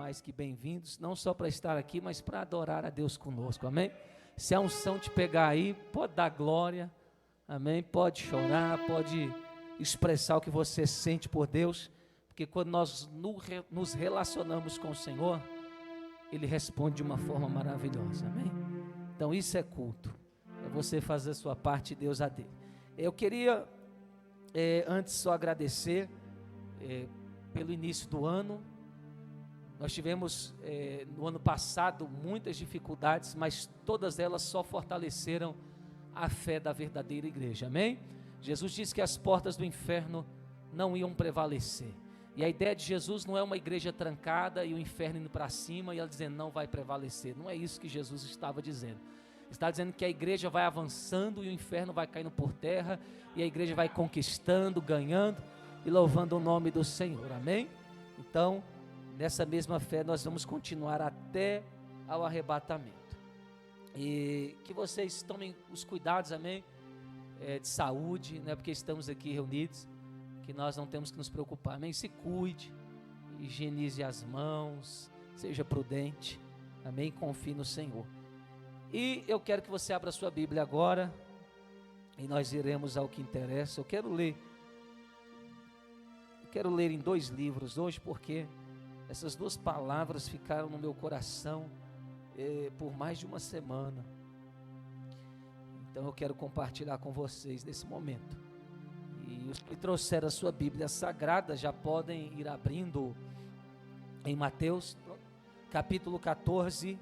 mais que bem-vindos, não só para estar aqui, mas para adorar a Deus conosco, amém? Se a unção te pegar aí, pode dar glória, amém? Pode chorar, pode expressar o que você sente por Deus, porque quando nós nos relacionamos com o Senhor, Ele responde de uma forma maravilhosa, amém? Então isso é culto, é você fazer a sua parte e Deus a dele. Eu queria, antes só agradecer pelo início do ano. Nós tivemos no ano passado muitas dificuldades, mas todas elas só fortaleceram a fé da verdadeira igreja, amém? Jesus disse que as portas do inferno não iam prevalecer, e a ideia de Jesus não é uma igreja trancada e o inferno indo para cima e ela dizendo não vai prevalecer, não é isso que Jesus estava dizendo. Está dizendo que a igreja vai avançando e o inferno vai caindo por terra, e a igreja vai conquistando, ganhando e louvando o nome do Senhor, amém? Então, nessa mesma fé nós vamos continuar até ao arrebatamento, e que vocês tomem os cuidados, amém, de saúde, não é porque estamos aqui reunidos que nós não temos que nos preocupar, amém? Se cuide, higienize as mãos, seja prudente, amém? Confie no Senhor. E eu quero que você abra a sua Bíblia agora, e nós iremos ao que interessa. Eu quero ler em 2 livros hoje, porque essas 2 palavras ficaram no meu coração por mais de uma semana. Então eu quero compartilhar com vocês nesse momento. E os que trouxeram a sua Bíblia Sagrada já podem ir abrindo em Mateus, capítulo 14.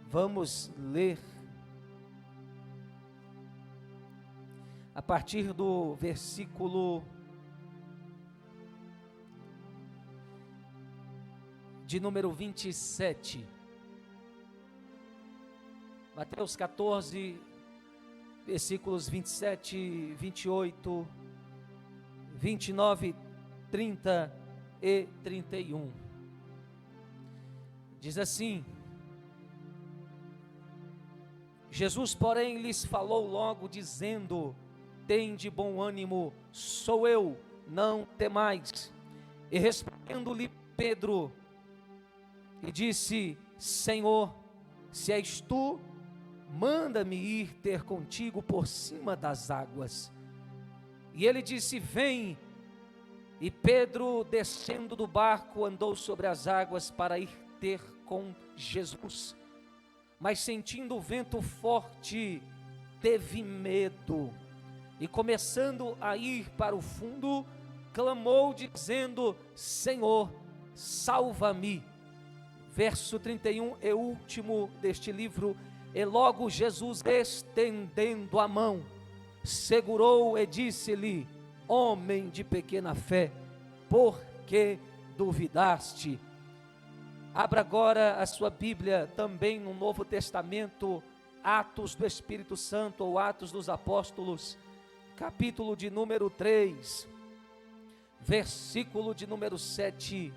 Vamos ler a partir do versículo de número 27, Mateus 14, versículos 27, 28, 29, 30 e 31, diz assim: Jesus, porém, lhes falou logo, dizendo: tende bom ânimo, sou eu, não temais. E respondendo-lhe Pedro, e disse: Senhor, se és tu, manda-me ir ter contigo por cima das águas. E ele disse: vem. E Pedro, descendo do barco, andou sobre as águas para ir ter com Jesus. Mas sentindo o vento forte, teve medo, e começando a ir para o fundo, clamou dizendo: Senhor, salva-me. Verso 31 e último deste livro: e logo Jesus, estendendo a mão, segurou e disse-lhe: homem de pequena fé, por que duvidaste? Abra agora a sua Bíblia também no Novo Testamento, Atos do Espírito Santo, ou Atos dos Apóstolos, capítulo de número 3, versículo de número 7,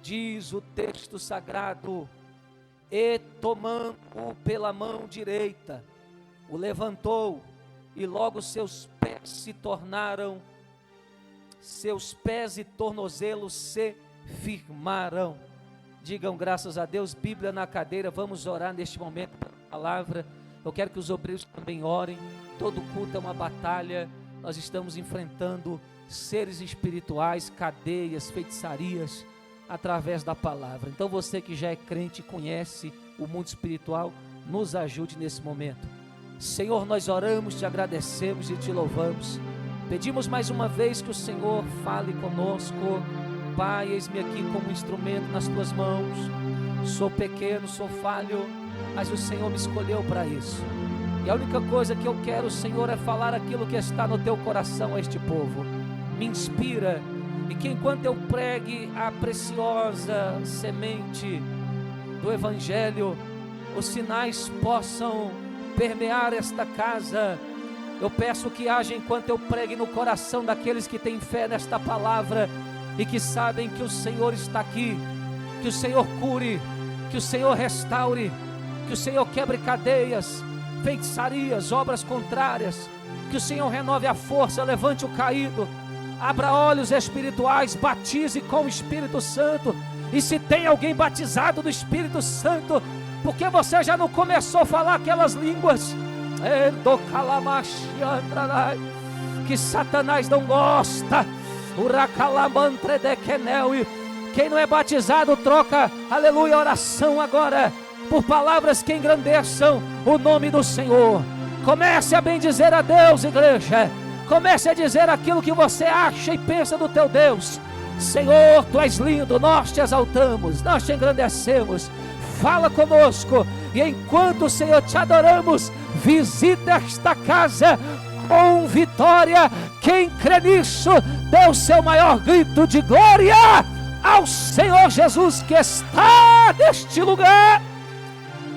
diz o texto sagrado: e tomando-o pela mão direita, o levantou, e logo seus pés e tornozelos se firmaram. Digam graças a Deus. Bíblia na cadeira. Vamos orar neste momento pela palavra. Eu quero que os obreiros também orem. Todo culto é uma batalha. Nós estamos enfrentando seres espirituais, cadeias, feitiçarias, através da palavra. Então você que já é crente e conhece o mundo espiritual, nos ajude nesse momento. Senhor, nós oramos, te agradecemos e te louvamos. Pedimos mais uma vez que o Senhor fale conosco. Pai, eis-me aqui como instrumento nas tuas mãos. Sou pequeno, sou falho, mas o Senhor me escolheu para isso. E a única coisa que eu quero, Senhor, é falar aquilo que está no teu coração a este povo. Me inspira, e que enquanto eu pregue a preciosa semente do Evangelho, os sinais possam permear esta casa. Eu peço que haja, enquanto eu pregue, no coração daqueles que têm fé nesta palavra e que sabem que o Senhor está aqui, que o Senhor cure, que o Senhor restaure, que o Senhor quebre cadeias, feitiçarias, obras contrárias, que o Senhor renove a força, levante o caído, abra olhos espirituais, batize com o Espírito Santo, E se tem alguém batizado do Espírito Santo, por que você já não começou a falar aquelas línguas que Satanás não gosta? Quem não é batizado, troca, aleluia, oração agora por palavras que engrandeçam o nome do Senhor. Comece a bendizer a Deus, igreja. Comece a dizer aquilo que você acha e pensa do teu Deus. Senhor, Tu és lindo, nós Te exaltamos, nós Te engrandecemos. Fala conosco, e enquanto, Senhor, Te adoramos, visita esta casa com vitória. Quem crê nisso, dê o seu maior grito de glória ao Senhor Jesus, que está neste lugar,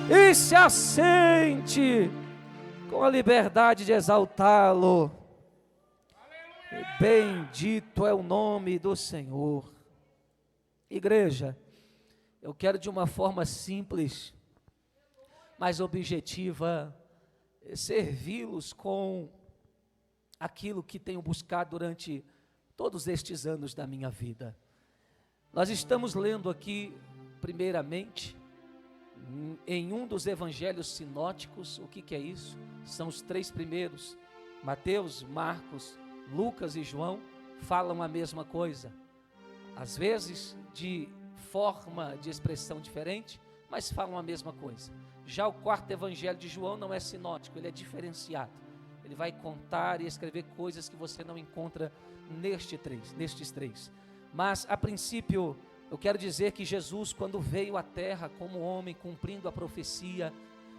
e se assente com a liberdade de exaltá-lo. Bendito é o nome do Senhor. Igreja, eu quero de uma forma simples, mas objetiva, servi-los com aquilo que tenho buscado durante todos estes anos da minha vida. Nós estamos lendo aqui, primeiramente, em um dos evangelhos sinóticos. O que é isso? São os 3 primeiros. Mateus, Marcos, Lucas e João falam a mesma coisa, às vezes de forma de expressão diferente, mas falam a mesma coisa. Já o 4º evangelho de João não é sinótico, ele é diferenciado. Ele vai contar e escrever coisas que você não encontra nestes 3. Mas a princípio eu quero dizer que Jesus, quando veio à terra como homem, cumprindo a profecia,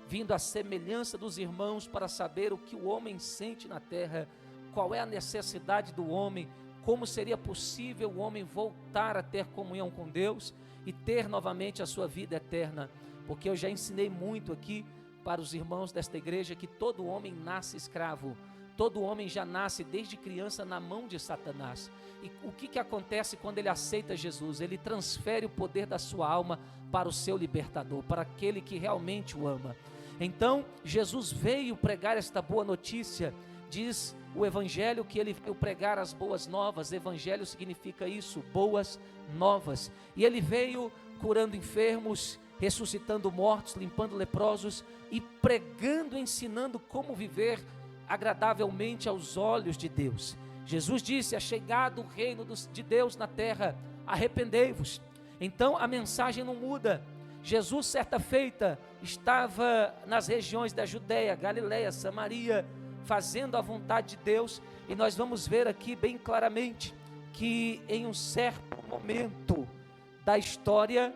vindo à semelhança dos irmãos para saber o que o homem sente na terra, qual é a necessidade do homem, como seria possível o homem voltar a ter comunhão com Deus e ter novamente a sua vida eterna. Porque eu já ensinei muito aqui para os irmãos desta igreja que todo homem nasce escravo, todo homem já nasce desde criança na mão de Satanás. E o que acontece quando ele aceita Jesus? Ele transfere o poder da sua alma para o seu libertador, para aquele que realmente o ama. Então Jesus veio pregar esta boa notícia. Diz o evangelho que ele veio pregar as boas novas. Evangelho significa isso, boas novas. E ele veio curando enfermos, ressuscitando mortos, limpando leprosos e pregando, ensinando como viver agradavelmente aos olhos de Deus. Jesus disse: é chegado o reino de Deus na terra, arrependei-vos. Então a mensagem não muda. Jesus, certa feita, estava nas regiões da Judéia, Galileia, Samaria, fazendo a vontade de Deus, e nós vamos ver aqui bem claramente que em um certo momento da história,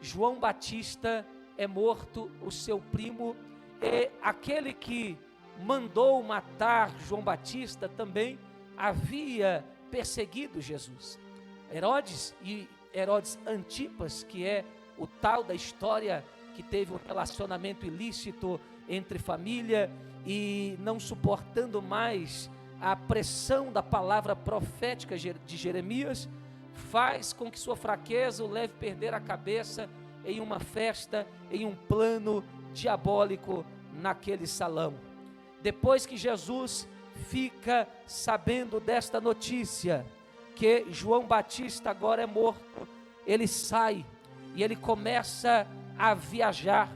João Batista é morto, o seu primo, e aquele que mandou matar João Batista também havia perseguido Jesus. Herodes Antipas, que é o tal da história que teve um relacionamento ilícito entre família, e não suportando mais a pressão da palavra profética de Jeremias, faz com que sua fraqueza o leve a perder a cabeça em uma festa, em um plano diabólico naquele salão. Depois que Jesus fica sabendo desta notícia, que João Batista agora é morto, ele sai e ele começa a viajar,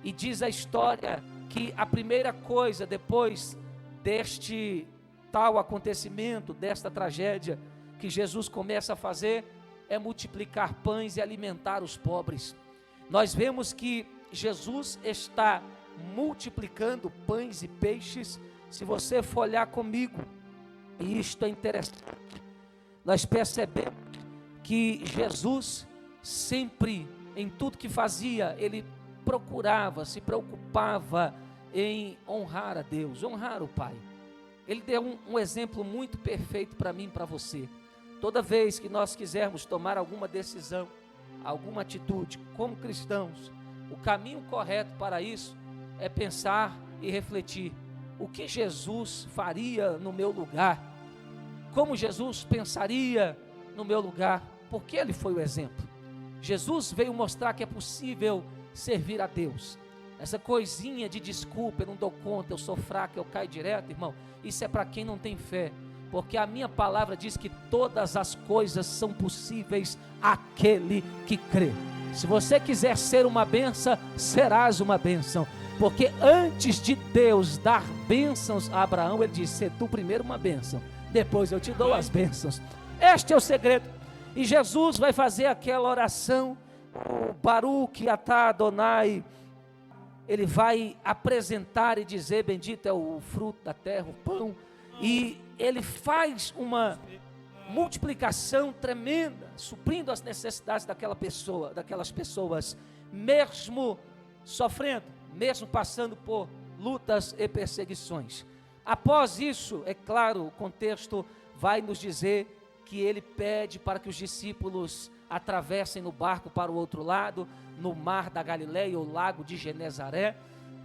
e diz a história que a primeira coisa depois deste tal acontecimento, desta tragédia, que Jesus começa a fazer é multiplicar pães e alimentar os pobres. Nós vemos que Jesus está multiplicando pães e peixes. Se você for olhar comigo, e isto é interessante, nós percebemos que Jesus sempre, em tudo que fazia, ele procurava, se preocupava em honrar a Deus, honrar o Pai. Ele deu um exemplo muito perfeito para mim e para você. Toda vez que nós quisermos tomar alguma decisão, alguma atitude, como cristãos, o caminho correto para isso é pensar e refletir: o que Jesus faria no meu lugar? Como Jesus pensaria no meu lugar? Porque ele foi o exemplo. Jesus veio mostrar que é possível servir a Deus. Essa coisinha de desculpa, eu não dou conta, eu sou fraco, eu caio direto, irmão, isso é para quem não tem fé. porque a minha palavra diz que todas as coisas são possíveis àquele que crê. Se você quiser ser uma bênção, serás uma bênção, porque antes de Deus dar bênçãos a Abraão, ele disse: "Se tu primeiro uma bênção, depois eu te dou as bênçãos." Este é o segredo. E Jesus vai fazer aquela oração, o Baruch atah Adonai. Ele vai apresentar e dizer: bendito é o fruto da terra, o pão. E ele faz uma multiplicação tremenda, suprindo as necessidades daquelas pessoas, mesmo sofrendo, mesmo passando por lutas e perseguições. Após isso, é claro, o contexto vai nos dizer que ele pede para que os discípulos atravessem no barco para o outro lado, no mar da Galileia, ou lago de Genezaré,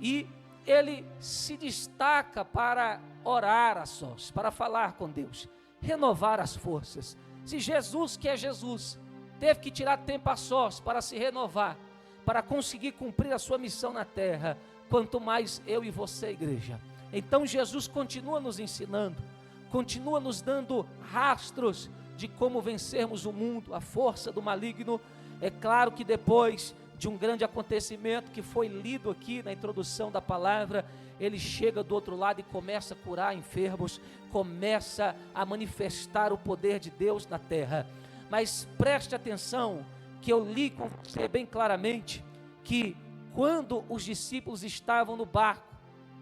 e ele se destaca para orar a sós, para falar com Deus, renovar as forças. Se Jesus, que é Jesus, teve que tirar tempo a sós para se renovar, para conseguir cumprir a sua missão na terra, quanto mais eu e você, igreja. Então Jesus continua nos ensinando, continua nos dando rastros de como vencermos o mundo, a força do maligno. É claro que depois de um grande acontecimento que foi lido aqui na introdução da palavra, ele chega do outro lado e começa a curar enfermos, começa a manifestar o poder de Deus na terra. Mas preste atenção, que eu li com você bem claramente, que quando os discípulos estavam no barco,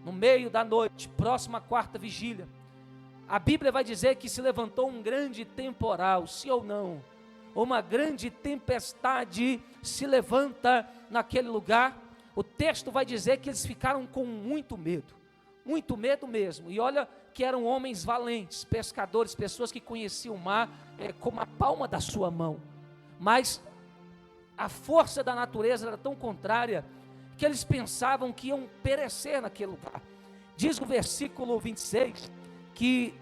no meio da noite, próximo à quarta vigília, a Bíblia vai dizer que se levantou um grande temporal, sim ou não? Uma grande tempestade se levanta naquele lugar. O texto vai dizer que eles ficaram com muito medo mesmo. E olha que eram homens valentes, pescadores, pessoas que conheciam o mar como a palma da sua mão. Mas a força da natureza era tão contrária que eles pensavam que iam perecer naquele lugar. Diz o versículo 26 que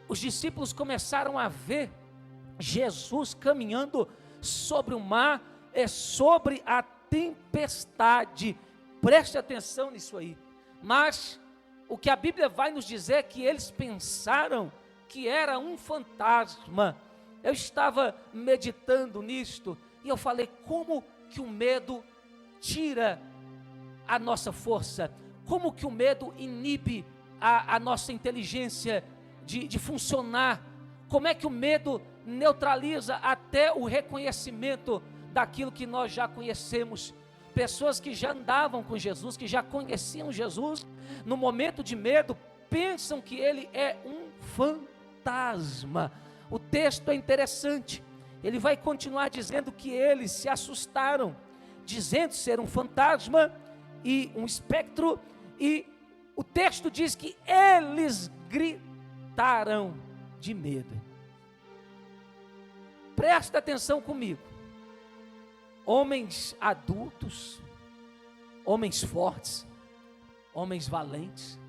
os discípulos começaram a ver Jesus caminhando sobre o mar, sobre a tempestade. Preste atenção nisso aí. Mas o que a Bíblia vai nos dizer é que eles pensaram que era um fantasma. Eu estava meditando nisto e eu falei: como que o medo tira a nossa força? Como que o medo inibe a nossa inteligência de funcionar? Como é que o medo neutraliza até o reconhecimento daquilo que nós já conhecemos? Pessoas que já andavam com Jesus, que já conheciam Jesus, no momento de medo, pensam que ele é um fantasma. O texto é interessante, ele vai continuar dizendo que eles se assustaram, dizendo ser um fantasma e um espectro, e o texto diz que eles gritaram de medo. Presta atenção comigo. Homens adultos, homens fortes, homens valentes,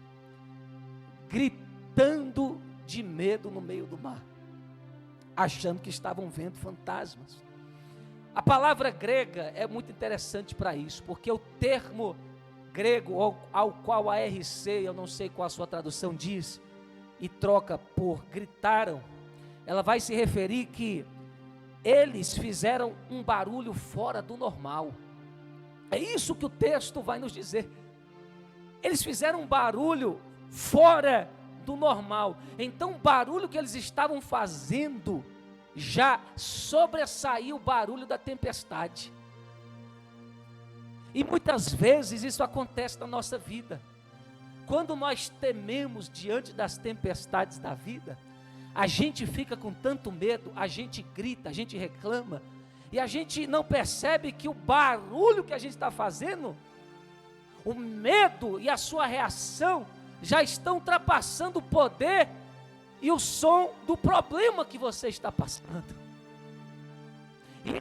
gritando de medo no meio do mar, achando que estavam vendo fantasmas. A palavra grega é muito interessante para isso, porque o termo grego ao qual a RC, eu não sei qual a sua tradução diz, e troca por gritaram, ela vai se referir que eles fizeram um barulho fora do normal. É isso que o texto vai nos dizer. Eles fizeram um barulho fora do normal. Então o barulho que eles estavam fazendo já sobressaiu o barulho da tempestade. E muitas vezes isso acontece na nossa vida. Quando nós tememos diante das tempestades da vida, a gente fica com tanto medo, a gente grita, a gente reclama, e a gente não percebe que o barulho que a gente está fazendo, o medo e a sua reação já estão ultrapassando o poder e o som do problema que você está passando.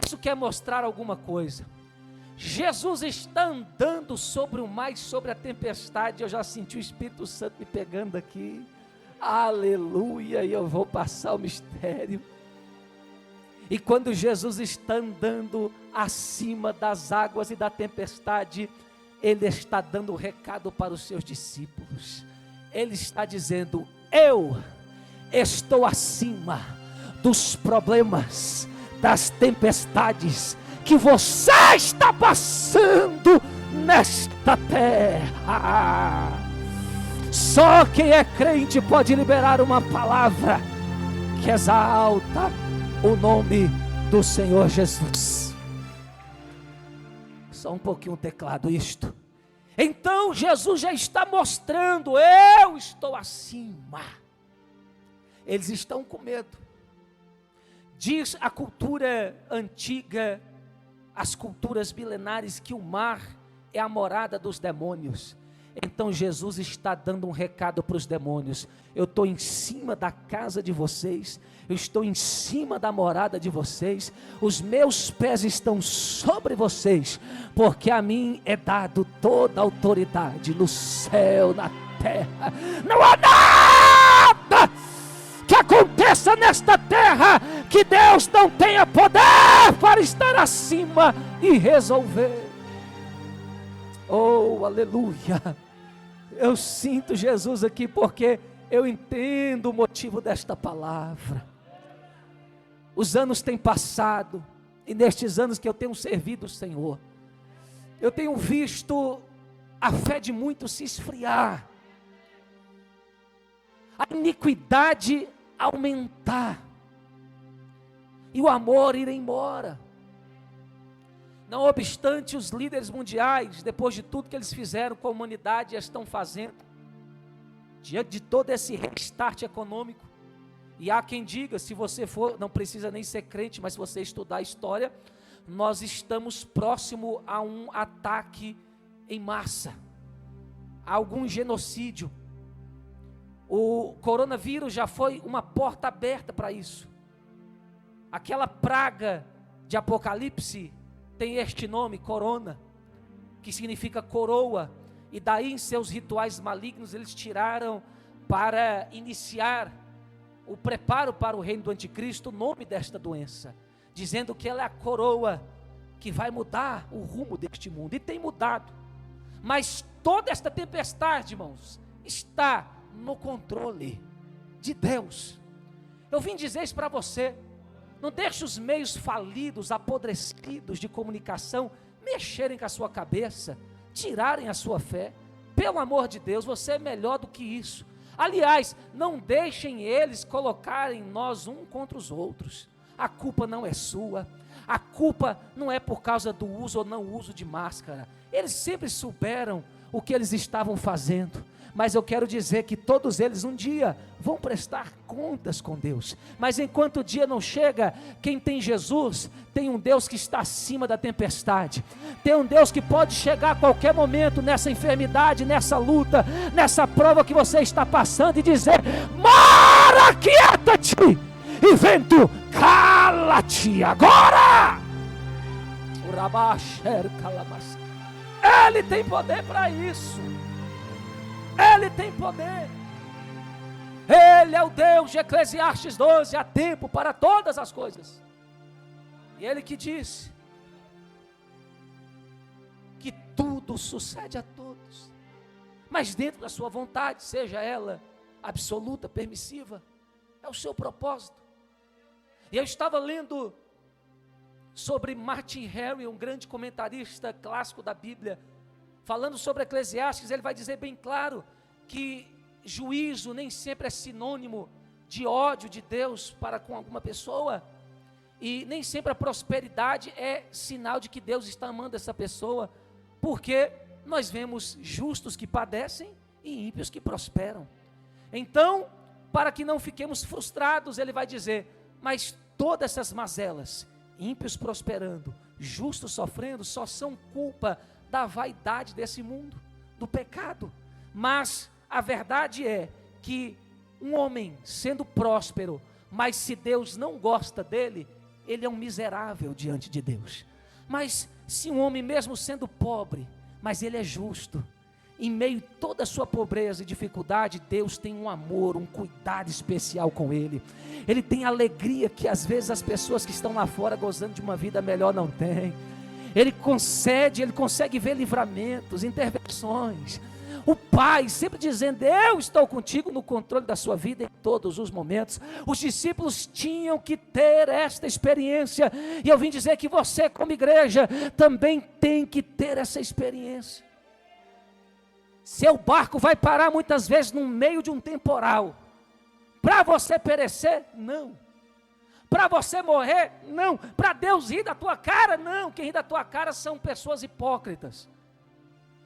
Isso quer mostrar alguma coisa. Jesus está andando sobre o mar, sobre a tempestade. Eu já senti o Espírito Santo me pegando aqui. Aleluia, e eu vou passar o mistério. E quando Jesus está andando acima das águas e da tempestade, Ele está dando um recado para os seus discípulos. Ele está dizendo: estou acima dos problemas, das tempestades que você está passando nesta terra. Só quem é crente pode liberar uma palavra que exalta o nome do Senhor Jesus. Só um pouquinho o teclado isto. Então Jesus já está mostrando, eu estou acima. Eles estão com medo. Diz a cultura antiga, as culturas milenares, que o mar é a morada dos demônios. Então Jesus está dando um recado para os demônios: eu estou em cima da casa de vocês, eu estou em cima da morada de vocês, os meus pés estão sobre vocês, porque a mim é dado toda a autoridade no céu, na terra. Não há nada que aconteça nesta terra que Deus não tenha poder para estar acima e resolver. Oh, aleluia! Eu sinto Jesus aqui porque eu entendo o motivo desta palavra. Os anos têm passado, e nestes anos que eu tenho servido o Senhor, eu tenho visto a fé de muitos se esfriar, a iniquidade aumentar, e o amor ir embora. Não obstante, os líderes mundiais, depois de tudo que eles fizeram com a humanidade, estão fazendo, diante de todo esse restart econômico, e há quem diga, se você for, não precisa nem ser crente, mas se você estudar a história, nós estamos próximo a um ataque em massa, a algum genocídio. O coronavírus já foi uma porta aberta para isso. Aquela praga de Apocalipse tem este nome, corona, que significa coroa, e daí em seus rituais malignos eles tiraram, para iniciar o preparo para o reino do anticristo, o nome desta doença, dizendo que ela é a coroa que vai mudar o rumo deste mundo, e tem mudado. Mas toda esta tempestade, irmãos, está no controle de Deus. Eu vim dizer isso para você: não deixe os meios falidos, apodrecidos de comunicação mexerem com a sua cabeça, tirarem a sua fé. Pelo amor de Deus, você é melhor do que isso. Aliás, não deixem eles colocarem nós um contra os outros. A culpa não é sua, a culpa não é por causa do uso ou não uso de máscara. Eles sempre souberam o que eles estavam fazendo. Mas eu quero dizer que todos eles um dia vão prestar contas com Deus. Mas enquanto o dia não chega, quem tem Jesus, tem um Deus que está acima da tempestade. Tem um Deus que pode chegar a qualquer momento nessa enfermidade, nessa luta, nessa prova que você está passando e dizer: mar, aquieta-te, e vento, cala-te agora. Ele tem poder para isso. Ele tem poder. Ele é o Deus de Eclesiastes 12, há tempo para todas as coisas. E Ele que disse que tudo sucede a todos, mas dentro da sua vontade, seja ela absoluta, permissiva, é o seu propósito. E eu estava lendo sobre Martin Harry, um grande comentarista clássico da Bíblia, falando sobre Eclesiastes. Ele vai dizer bem claro que juízo nem sempre é sinônimo de ódio de Deus para com alguma pessoa, e nem sempre a prosperidade é sinal de que Deus está amando essa pessoa, porque nós vemos justos que padecem e ímpios que prosperam. Então, para que não fiquemos frustrados, ele vai dizer: mas todas essas mazelas, ímpios prosperando, justos sofrendo, só são culpa da vaidade desse mundo, do pecado. Mas a verdade é que um homem sendo próspero, mas se Deus não gosta dele, ele é um miserável diante de Deus. Mas se um homem mesmo sendo pobre, mas ele é justo, em meio a toda a sua pobreza e dificuldade, Deus tem um amor, um cuidado especial com ele. Ele tem alegria que às vezes as pessoas que estão lá fora gozando de uma vida melhor não têm. Ele consegue ver livramentos, intervenções. o Pai sempre dizendo: eu estou contigo no controle da sua vida em todos os momentos. Os discípulos tinham que ter esta experiência, e eu vim dizer que você, como igreja, também tem que ter essa experiência. Seu barco vai parar muitas vezes no meio de um temporal. Para você perecer? Não. Para você morrer? Não. Para Deus rir da tua cara? Não. Quem ri da tua cara são pessoas hipócritas.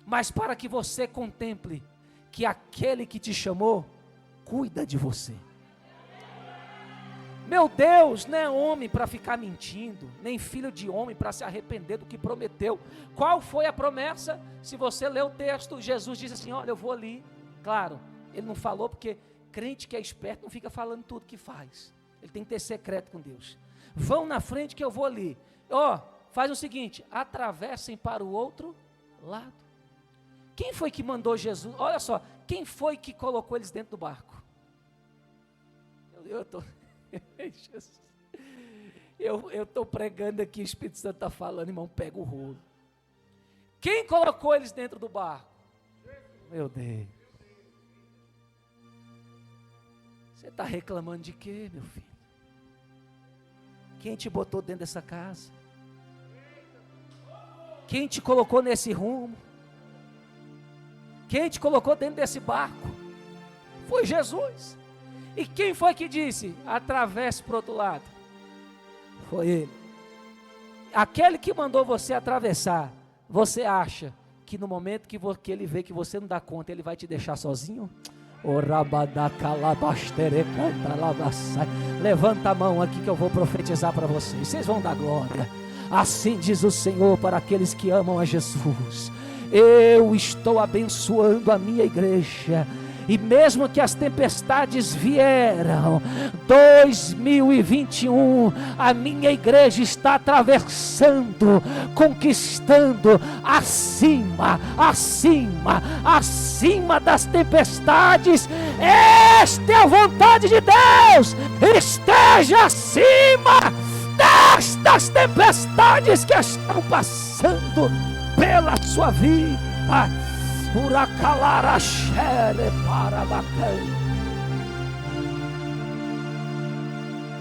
Mas para que você contemple que aquele que te chamou cuida de você. Meu Deus, não é homem para ficar mentindo, nem filho de homem para se arrepender do que prometeu. Qual foi a promessa? Se você ler o texto, Jesus disse assim: olha, eu vou ali. Claro, ele não falou porque crente que é esperto não fica falando tudo que faz. Ele tem que ter secreto com Deus. Vão na frente que eu vou ali. Faz o seguinte: atravessem para o outro lado. Quem foi que mandou Jesus? Olha só, quem foi que colocou eles dentro do barco? Eu estou pregando aqui, o Espírito Santo está falando, irmão, pega o rolo. Quem colocou eles dentro do barco? Meu Deus. Você está reclamando de quê, meu filho? Quem te botou dentro dessa casa? Quem te colocou nesse rumo? Quem te colocou dentro desse barco? Foi Jesus. E quem foi que disse: atravesse para o outro lado? Foi Ele. Aquele que mandou você atravessar, você acha que no momento que Ele vê que você não dá conta, Ele vai te deixar sozinho? Levanta a mão aqui que eu vou profetizar para vocês. Vocês vão dar glória. Assim diz o Senhor para aqueles que amam a Jesus: eu estou abençoando a minha igreja. E mesmo que as tempestades vieram, 2021, a minha igreja está atravessando, conquistando, acima das tempestades. Esta é a vontade de Deus, esteja acima destas tempestades que estão passando pela sua vida.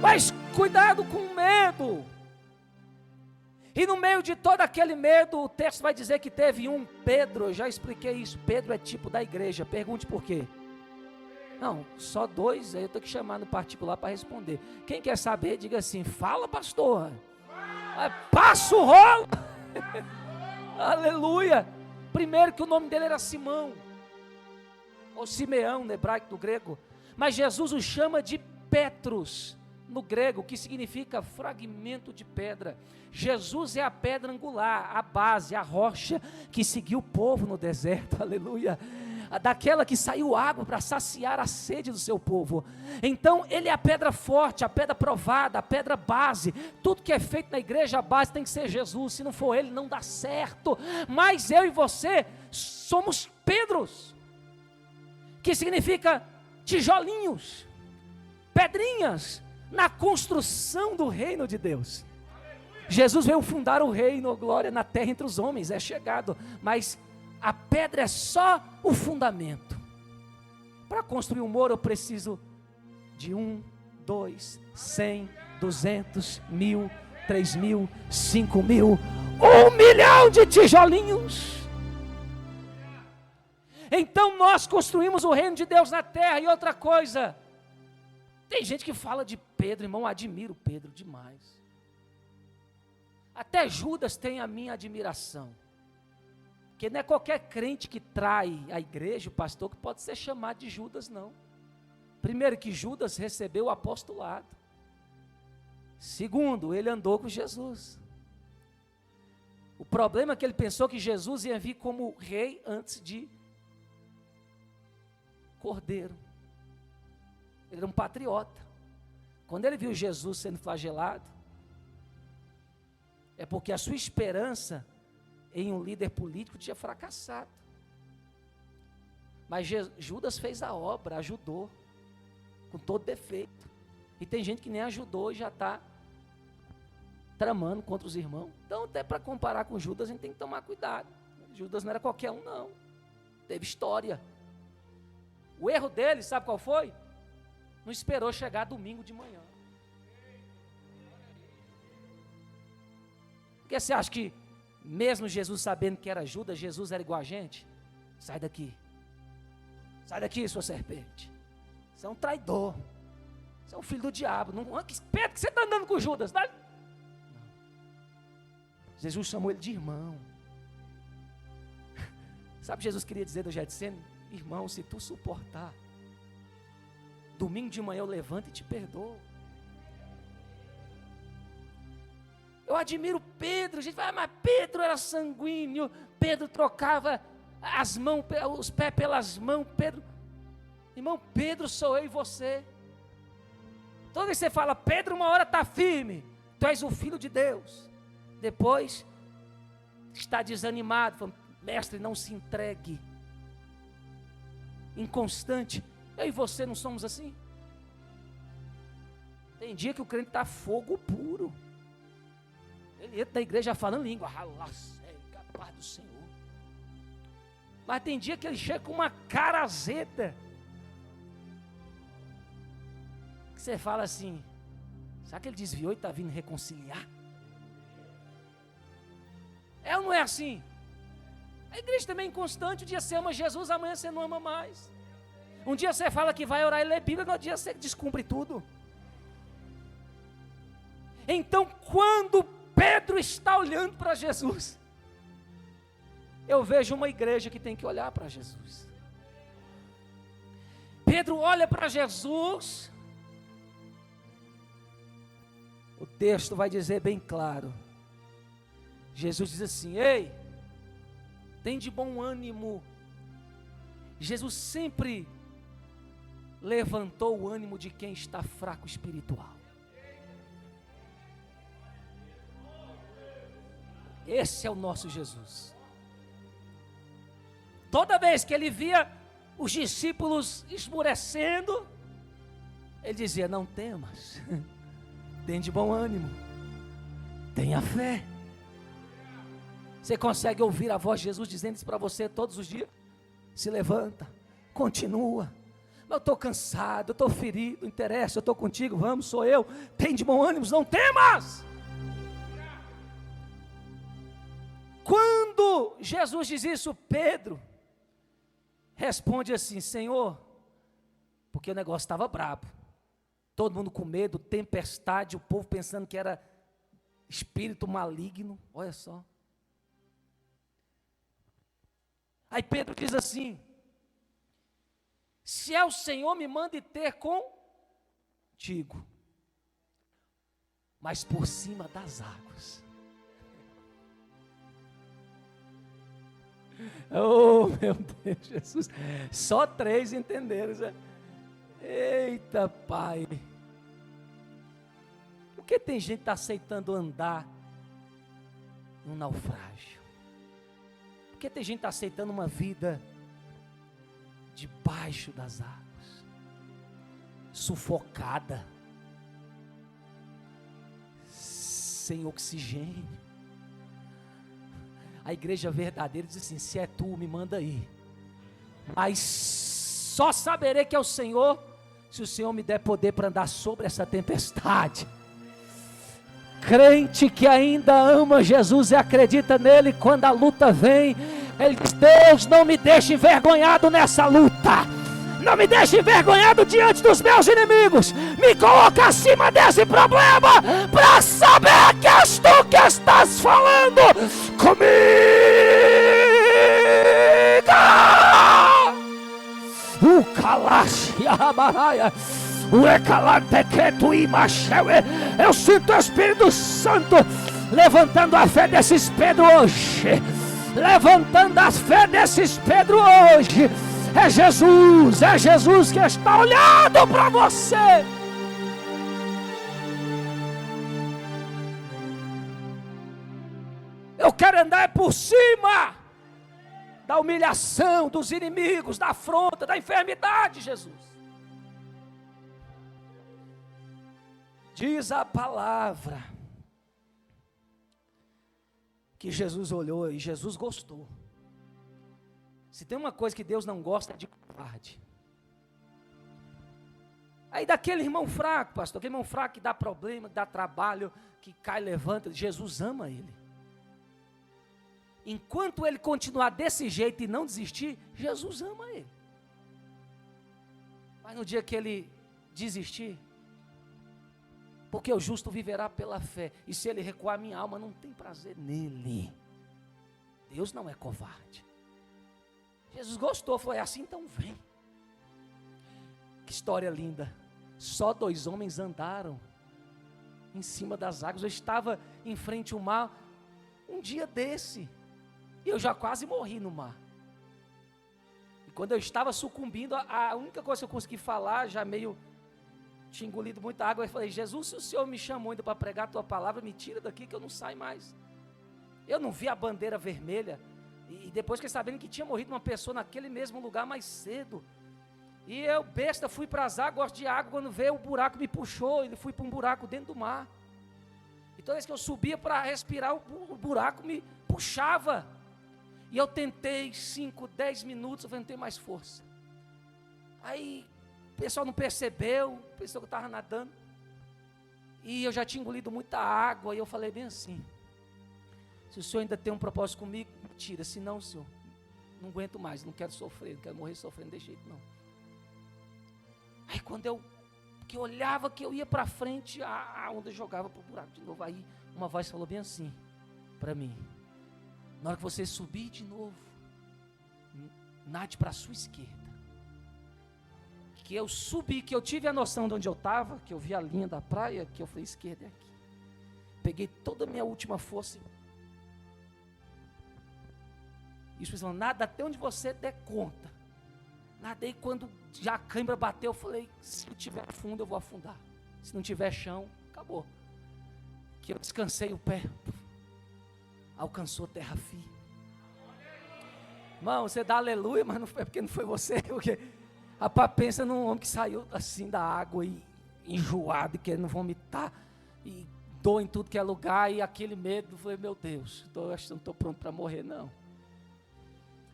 Mas cuidado com o medo. E no meio de todo aquele medo, o texto vai dizer que teve um Pedro. Eu já expliquei isso. Pedro é tipo da igreja. Pergunte por quê. Não, só dois. Aí eu tenho que chamar no particular para responder. Quem quer saber, diga assim: fala, pastor. Passa o rolo. Aleluia. Primeiro que o nome dele era Simão, ou Simeão no hebraico, do grego. Mas Jesus o chama de Petros, no grego, que significa fragmento de pedra. Jesus é a pedra angular, a base, a rocha que seguiu o povo no deserto, aleluia. Daquela que saiu água para saciar a sede do seu povo. Então ele é a pedra forte, a pedra provada, a pedra base. Tudo que é feito na igreja, a base tem que ser Jesus. Se não for ele, não dá certo. Mas eu e você somos Pedros, que significa tijolinhos, pedrinhas na construção do reino de Deus. Jesus veio fundar o reino, glória na terra entre os homens, é chegado, mas a pedra é só o fundamento. Para construir um muro eu preciso de 1, 2, 100, 200, 1000, 3000, 5000, 1 milhão de tijolinhos. Então nós construímos o reino de Deus na terra. E outra coisa, tem gente que fala de Pedro, irmão, admiro Pedro demais. Até Judas tem a minha admiração. Porque não é qualquer crente que trai a igreja, o pastor, que pode ser chamado de Judas, não. Primeiro, que Judas recebeu o apostolado. Segundo, ele andou com Jesus. O problema é que ele pensou que Jesus ia vir como rei antes de cordeiro. Ele era um patriota. Quando ele viu Jesus sendo flagelado, é porque a sua esperança em um líder político tinha fracassado. Mas Judas fez a obra, ajudou, com todo defeito. E tem gente que nem ajudou e já está tramando contra os irmãos. Então, até para comparar com Judas, a gente tem que tomar cuidado. Judas não era qualquer um, não. teve história. O erro dele, sabe qual foi? Não esperou chegar domingo de manhã. Porque você acha que, mesmo Jesus sabendo que era Judas, Jesus era igual a gente? Sai daqui. Sai daqui, sua serpente. Você é um traidor. Você é um filho do diabo. Não, Pedro, que você está andando com Judas? Não. Jesus chamou ele de irmão. Sabe o que Jesus queria dizer do Getsemane? Irmão, se tu suportar, domingo de manhã eu levanto e te perdoo. Eu admiro Pedro. A gente fala, mas Pedro era sanguíneo. Pedro trocava as mãos, os pés pelas mãos. Pedro, irmão, Pedro sou eu e você. Toda vez que você fala, Pedro, uma hora está firme. Tu és o filho de Deus. Depois, está desanimado. Falando, mestre, não se entregue. Inconstante. Eu e você não somos assim? Tem dia que o crente está fogo puro. Ele entra na igreja falando língua. Capaz do Senhor. Mas tem dia que ele chega com uma cara azeda. Que você fala assim, será que ele desviou e está vindo reconciliar? É ou não é assim? A igreja também é inconstante. Um dia você ama Jesus, amanhã você não ama mais. Um dia você fala que vai orar e ler Bíblia, no outro dia você descumpre tudo. Então, quando Pedro está olhando para Jesus, eu vejo uma igreja que tem que olhar para Jesus. Pedro olha para Jesus. O texto vai dizer bem claro. Jesus diz assim, ei, tem de bom ânimo. Jesus sempre levantou o ânimo de quem está fraco espiritual. Esse é o nosso Jesus. Toda vez que ele via os discípulos esmurecendo, ele dizia, não temas, tem de bom ânimo, tenha fé. Você consegue ouvir a voz de Jesus dizendo isso para você todos os dias? Se levanta, continua. Eu estou cansado, eu estou ferido, não interessa, eu estou contigo, vamos, sou eu. Tem de bom ânimo, não temas. Quando Jesus diz isso, Pedro responde assim, Senhor, porque o negócio estava brabo. Todo mundo com medo, tempestade, o povo pensando que era espírito maligno, olha só. Aí Pedro diz assim, se é o Senhor, me mande ter contigo, mas por cima das águas. Oh meu Deus, Jesus, só 3 entenderam, já. Eita Pai, por que tem gente que está aceitando andar num naufrágio? Por que tem gente que está aceitando uma vida debaixo das águas, sufocada, sem oxigênio? A igreja verdadeira diz assim, se é tu, me manda aí, mas só saberei que é o Senhor, se o Senhor me der poder para andar sobre essa tempestade. Crente que ainda ama Jesus e acredita nele, quando a luta vem, ele diz, Deus, não me deixe envergonhado nessa luta, não me deixe envergonhado diante dos meus inimigos, me coloca acima desse problema, para saber que és tu que estás falando comigo. O Kalash Yahamaraia, o Ekalanteketu Imachewe. Eu sinto o Espírito Santo levantando a fé desses Pedro hoje, levantando a fé desses Pedro hoje. É Jesus que está olhando para você. Eu quero andar por cima da humilhação, dos inimigos, da afronta, da enfermidade, Jesus. Diz a palavra que Jesus olhou e Jesus gostou. Se tem uma coisa que Deus não gosta, é de covarde. Aí daquele irmão fraco, pastor, aquele irmão fraco que dá problema, que dá trabalho, que cai, levanta, Jesus ama ele. Enquanto ele continuar desse jeito e não desistir, Jesus ama ele. Mas no dia que ele desistir, porque o justo viverá pela fé, e se ele recuar, minha alma não tem prazer nele. Deus não é covarde. Jesus gostou, falou, é assim, então vem. Que história linda. Só 2 homens andaram em cima das águas. Eu estava em frente ao mar um dia desse, e eu já quase morri no mar. E quando eu estava sucumbindo, a única coisa que eu consegui falar, já meio tinha engolido muita água, eu falei, Jesus, se o Senhor me chamou ainda para pregar a tua palavra, me tira daqui que eu não saio mais. Eu não vi a bandeira vermelha, e depois fiquei sabendo que tinha morrido uma pessoa naquele mesmo lugar mais cedo. E eu, besta, fui para as águas, gosto de água, quando veio o buraco me puxou, ele fui para um buraco dentro do mar. E toda vez que eu subia para respirar, o buraco me puxava. E eu tentei 5, 10 minutos, eu falei, não tenho mais força. Aí o pessoal não percebeu, pensou que eu estava nadando. E eu já tinha engolido muita água, e eu falei bem assim, se o Senhor ainda tem um propósito comigo, me tira, senão, Senhor, não aguento mais, não quero sofrer, não quero morrer sofrendo desse jeito, não. Aí quando eu olhava que eu ia para frente, a onda jogava para o buraco de novo. Aí uma voz falou bem assim para mim, na hora que você subir de novo, nade para a sua esquerda. Que eu subi, que eu tive a noção de onde eu estava, que eu vi a linha da praia, que eu falei, esquerda é aqui. Peguei toda a minha última força e os falando, nada até onde você der conta. Nadei, quando já a cãibra bateu, eu falei, se tiver fundo eu vou afundar, se não tiver chão, acabou. Que eu descansei o pé, alcançou terra firme. Irmão, você dá aleluia, mas não foi porque não foi você, porque rapaz, pensa num homem que saiu assim da água e enjoado e querendo vomitar e dor em tudo que é lugar, e aquele medo, eu falei, meu Deus, acho que não estou pronto para morrer não.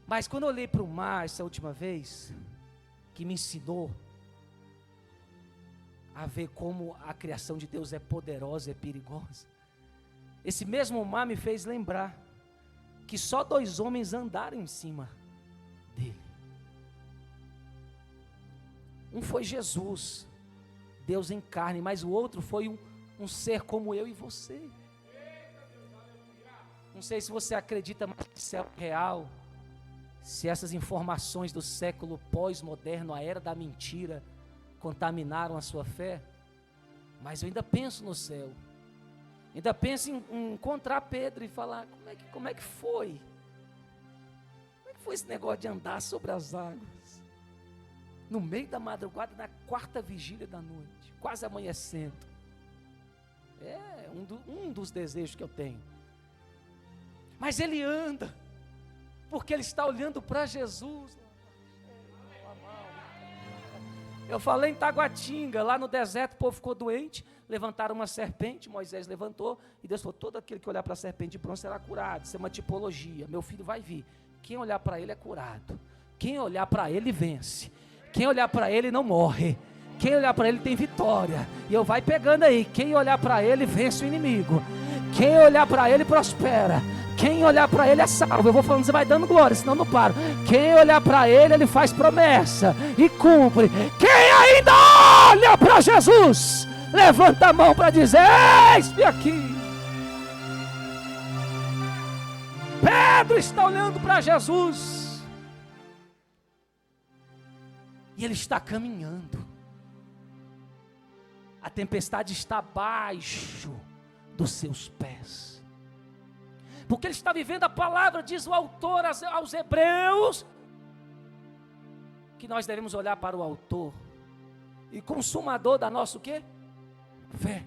Mas quando eu olhei para o mar essa última vez, que me ensinou a ver como a criação de Deus é poderosa, é perigosa, esse mesmo mar me fez lembrar que só 2 homens andaram em cima dele. Um foi Jesus, Deus em carne, mas o outro foi um ser como eu e você. Não sei se você acredita mais que isso é real, se essas informações do século pós-moderno, a era da mentira, contaminaram a sua fé, mas eu ainda penso no céu, ainda penso em encontrar Pedro e falar, como é que foi? Como é que foi esse negócio de andar sobre as águas? No meio da madrugada, na 4ª vigília da noite, quase amanhecendo. É um dos desejos que eu tenho. Mas ele anda, porque ele está olhando para Jesus. Eu falei em Taguatinga, lá no deserto o povo ficou doente, levantaram uma serpente, Moisés levantou, e Deus falou, todo aquele que olhar para a serpente pronto será curado. Isso é uma tipologia, meu filho vai vir, quem olhar para ele é curado, quem olhar para ele vence, quem olhar para ele não morre, quem olhar para ele tem vitória. E eu vai pegando aí, quem olhar para ele vence o inimigo, quem olhar para ele prospera, quem olhar para ele é salvo. Eu vou falando, você vai dando glória, senão não paro. Quem olhar para ele, ele faz promessa e cumpre. Quem ainda olha para Jesus, levanta a mão para dizer, eis-me aqui. Pedro está olhando para Jesus e ele está caminhando. A tempestade está abaixo dos seus pés, porque ele está vivendo a palavra. Diz o autor aos Hebreus, que nós devemos olhar para o autor e consumador da nossa o quê? Fé.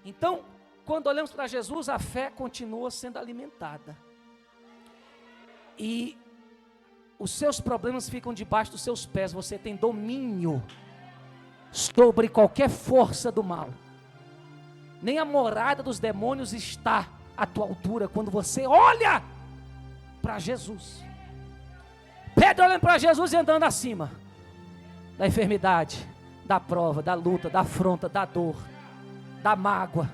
Então, quando olhamos para Jesus, a fé continua sendo alimentada, e os seus problemas ficam debaixo dos seus pés. Você tem domínio sobre qualquer força do mal. Nem a morada dos demônios está à tua altura quando você olha para Jesus. Pedro olhando para Jesus e andando acima da enfermidade, da prova, da luta, da afronta, da dor, da mágoa,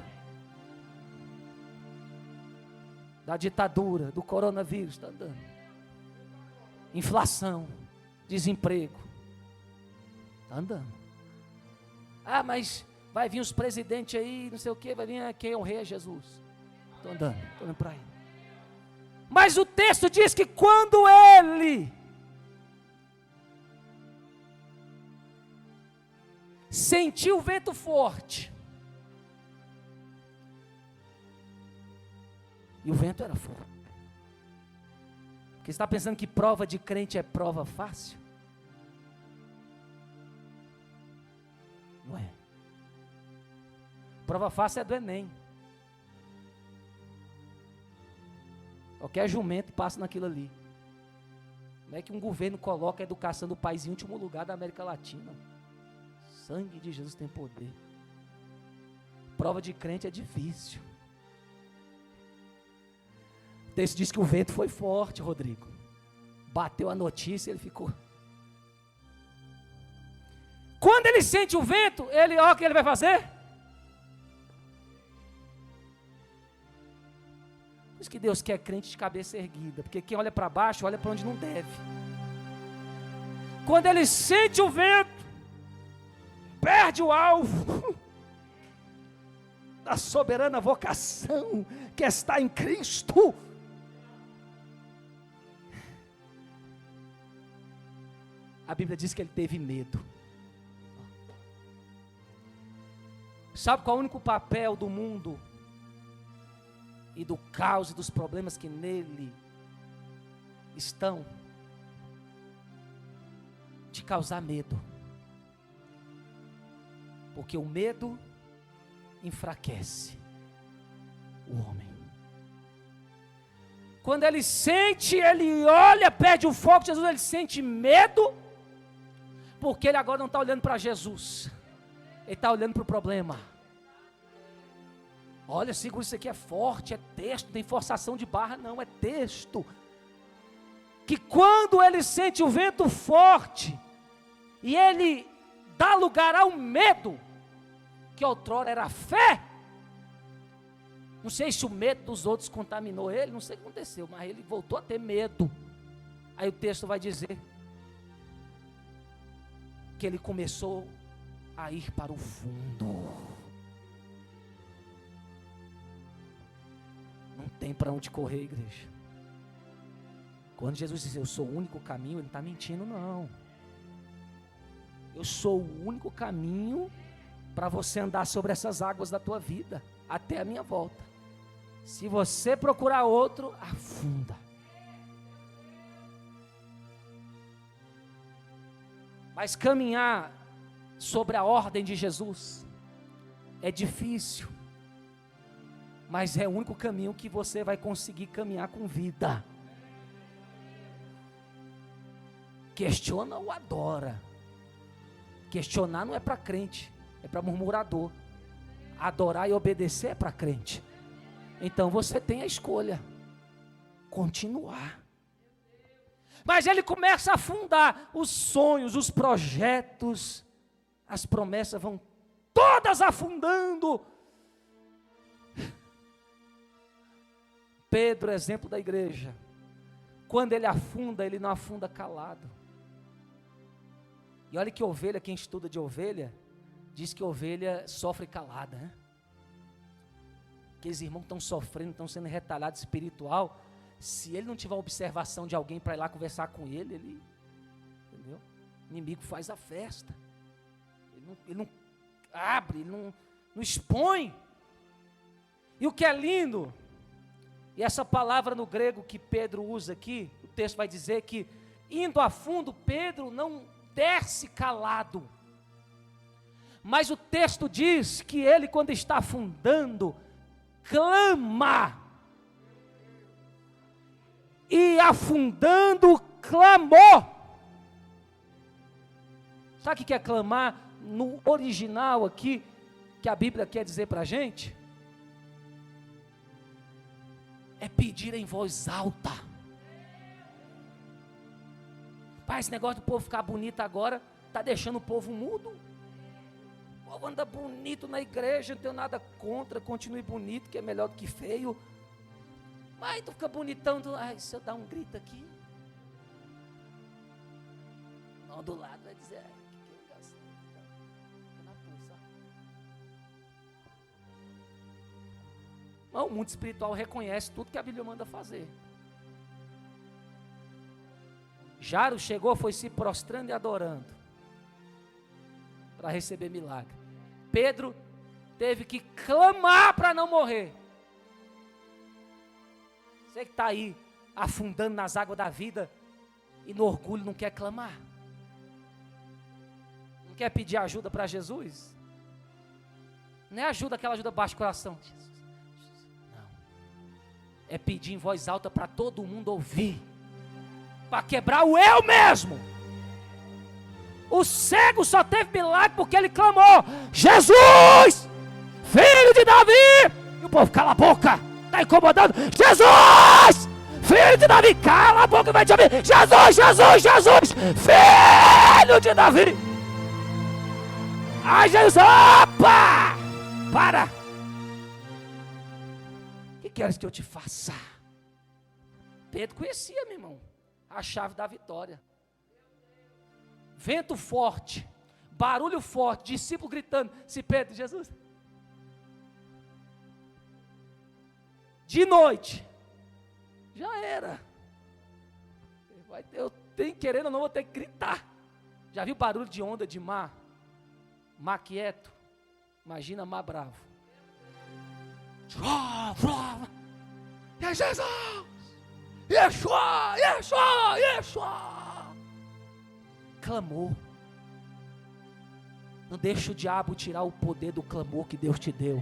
da ditadura, do coronavírus, está andando. Inflação, desemprego, está andando. Ah, mas vai vir os presidentes aí, não sei o que, vai vir quem é o rei, é Jesus. Estou andando, estou olhando para ele. Mas o texto diz que quando ele sentiu o vento forte, e o vento era forte. Porque você está pensando que prova de crente é prova fácil? Não é. Prova fácil é do Enem. Qualquer jumento passa naquilo ali. Como é que um governo coloca a educação do país em último lugar da América Latina? Sangue de Jesus tem poder. Prova de crente é difícil. O texto diz que o vento foi forte, Rodrigo. Bateu a notícia e ele ficou. Quando ele sente o vento, ele, ó, o que ele vai fazer? Por isso que Deus quer crente de cabeça erguida, porque quem olha para baixo, olha para onde não deve. Quando ele sente o vento, perde o alvo da soberana vocação que está em Cristo. A Bíblia diz que ele teve medo. Sabe qual é o único papel do mundo e do caos e dos problemas que nele estão? De causar medo. Porque o medo enfraquece o homem. Quando ele sente, ele olha, perde o foco de Jesus, ele sente medo, porque ele agora não está olhando para Jesus, ele está olhando para o problema. Olha, segura, isso aqui é forte, é texto, não tem forçação de barra não, é texto. Que quando ele sente o vento forte, e ele dá lugar ao medo, que outrora era fé. Não sei se o medo dos outros contaminou ele, não sei o que aconteceu, mas ele voltou a ter medo. Aí o texto vai dizer que ele começou a ir para o fundo. Não tem para onde correr, igreja. Quando Jesus diz, eu sou o único caminho, ele não está mentindo não. Eu sou o único caminho para você andar sobre essas águas da tua vida, até a minha volta. Se você procurar outro, afunda. Mas caminhar sobre a ordem de Jesus é difícil, mas é o único caminho que você vai conseguir caminhar com vida. Questiona ou adora. Questionar não é para crente, é para murmurador. Adorar e obedecer é para crente. Então você tem a escolha, continuar. Mas ele começa a afundar os sonhos, os projetos, as promessas vão todas afundando. Pedro, exemplo da igreja, quando ele afunda, ele não afunda calado. E olha que ovelha, quem estuda de ovelha, diz que ovelha sofre calada, né? Aqueles irmãos que estão sofrendo, estão sendo retalhados espiritual, se ele não tiver observação de alguém para ir lá conversar com ele, entendeu? O inimigo faz a festa, ele não abre, ele não expõe. E o que é lindo, e essa palavra no grego que Pedro usa aqui, o texto vai dizer que, indo a fundo, Pedro não desce calado, mas o texto diz que ele, quando está afundando, clama, e afundando, clamou. Sabe o que é clamar? No original aqui, que a Bíblia quer dizer para a gente, é pedir em voz alta. Pai, esse negócio do povo ficar bonito agora, está deixando o povo mudo. O povo anda bonito na igreja, não tenho nada contra, continue bonito, que é melhor do que feio. Mas tu fica bonitão, se eu dar um grito aqui, não, do lado vai dizer, que legal, fica na pulsa. Mas o mundo espiritual reconhece tudo que a Bíblia manda fazer. Jairo chegou, foi se prostrando e adorando, para receber milagre. Pedro teve que clamar para não morrer. Você que está aí, afundando nas águas da vida, e no orgulho não quer clamar, não quer pedir ajuda para Jesus, não é ajuda, aquela ajuda baixa o coração, Jesus, não, é pedir em voz alta para todo mundo ouvir, para quebrar o eu mesmo. O cego só teve milagre porque ele clamou: Jesus, filho de Davi. E o povo, cala a boca, está incomodando. Jesus, filho de Davi, cala a boca, vai te ouvir. Jesus, Jesus, Jesus, filho de Davi. Ai, Jesus, opa, para. O que queres que eu te faça? Pedro conhecia, meu irmão, a chave da vitória. Vento forte, barulho forte, discípulo gritando: se Pedro, Jesus. De noite, já era. Eu tenho, querendo ou não, vou ter que gritar. Já viu barulho de onda de mar? Mar quieto, imagina mar bravo. E Jesus, Yeshua, Yeshua, Yeshua. Clamou. Não deixa o diabo tirar o poder do clamor que Deus te deu,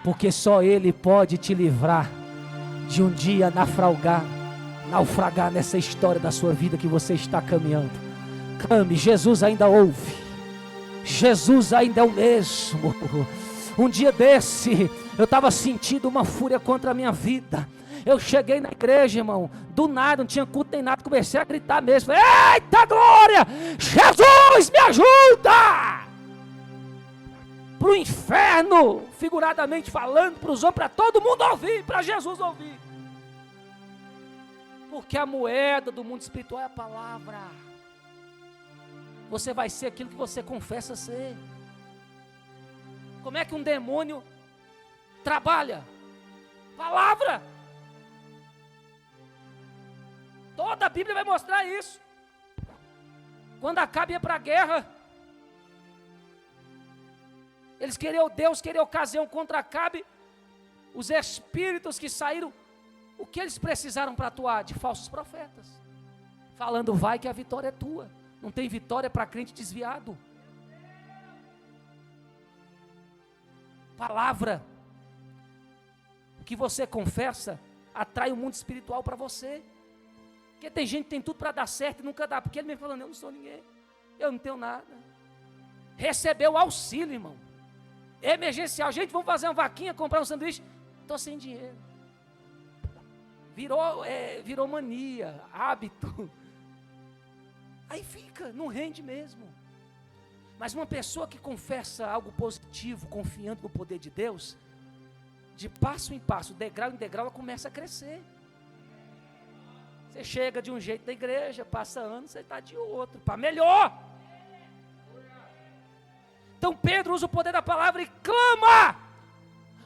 porque só Ele pode te livrar de um dia naufragar nessa história da sua vida que você está caminhando. Clame, Jesus ainda ouve, Jesus ainda é o mesmo. Um dia desse, eu estava sentindo uma fúria contra a minha vida. Eu cheguei na igreja, irmão, do nada, não tinha culto nem nada, comecei a gritar mesmo: eita glória, Jesus me ajuda! Para o inferno, figuradamente falando, para os homens, para todo mundo ouvir, para Jesus ouvir. Porque a moeda do mundo espiritual é a palavra. Você vai ser aquilo que você confessa ser. Como é que um demônio trabalha? Palavra. Toda a Bíblia vai mostrar isso. Quando Acabe ia para a guerra, Deus queria ocasião contra Acabe. Os espíritos que saíram, o que eles precisaram para atuar? De falsos profetas, falando: vai que a vitória é tua. Não tem vitória para crente desviado. Palavra. O que você confessa atrai o mundo espiritual para você. Porque tem gente que tem tudo para dar certo e nunca dá, porque ele mesmo falando: eu não sou ninguém, eu não tenho nada. Recebeu auxílio, irmão, emergencial. Gente, vamos fazer uma vaquinha, comprar um sanduíche, estou sem dinheiro. Virou mania, hábito. Aí fica, não rende mesmo. Mas uma pessoa que confessa algo positivo, confiando no poder de Deus, de passo em passo, degrau em degrau, ela começa a crescer. Você chega de um jeito da igreja, passa anos, você está de outro, para melhor. Então Pedro usa o poder da palavra e clama,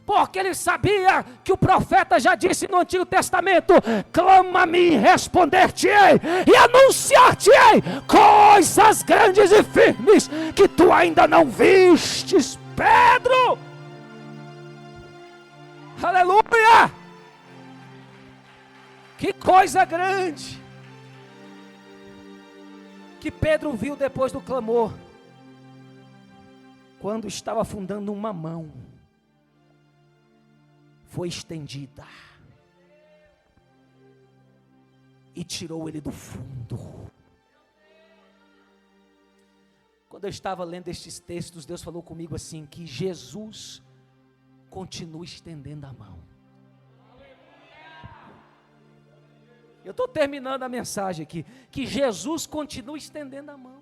porque ele sabia que o profeta já disse no Antigo Testamento: clama-me, responder-te-ei e anunciar-te-ei coisas grandes e firmes que tu ainda não vistes. Pedro, aleluia! Que coisa grande que Pedro viu depois do clamor. Quando estava afundando, uma mão foi estendida e tirou ele do fundo. Quando eu estava lendo estes textos, Deus falou comigo assim: que Jesus continua estendendo a mão. Eu estou terminando a mensagem aqui. Que Jesus continua estendendo a mão.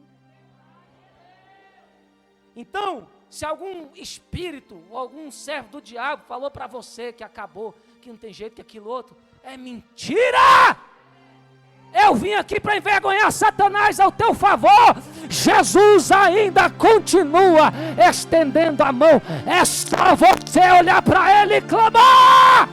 Então, se algum espírito ou algum servo do diabo falou para você que acabou, que não tem jeito, que aquilo outro, é mentira! Eu vim aqui para envergonhar Satanás ao teu favor. Jesus ainda continua estendendo a mão. É só você olhar para Ele e clamar.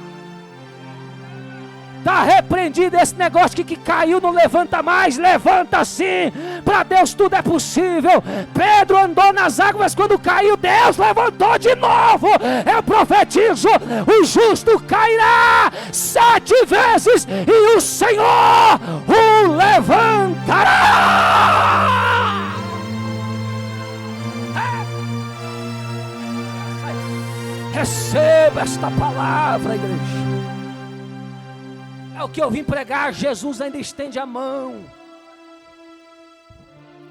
Está repreendido esse negócio que caiu, não levanta mais, levanta sim. Para Deus tudo é possível. Pedro andou nas águas, quando caiu, Deus levantou de novo. Eu profetizo: o justo cairá 7 vezes e o Senhor o levantará. Receba esta palavra, igreja. É o que eu vim pregar. Jesus ainda estende a mão.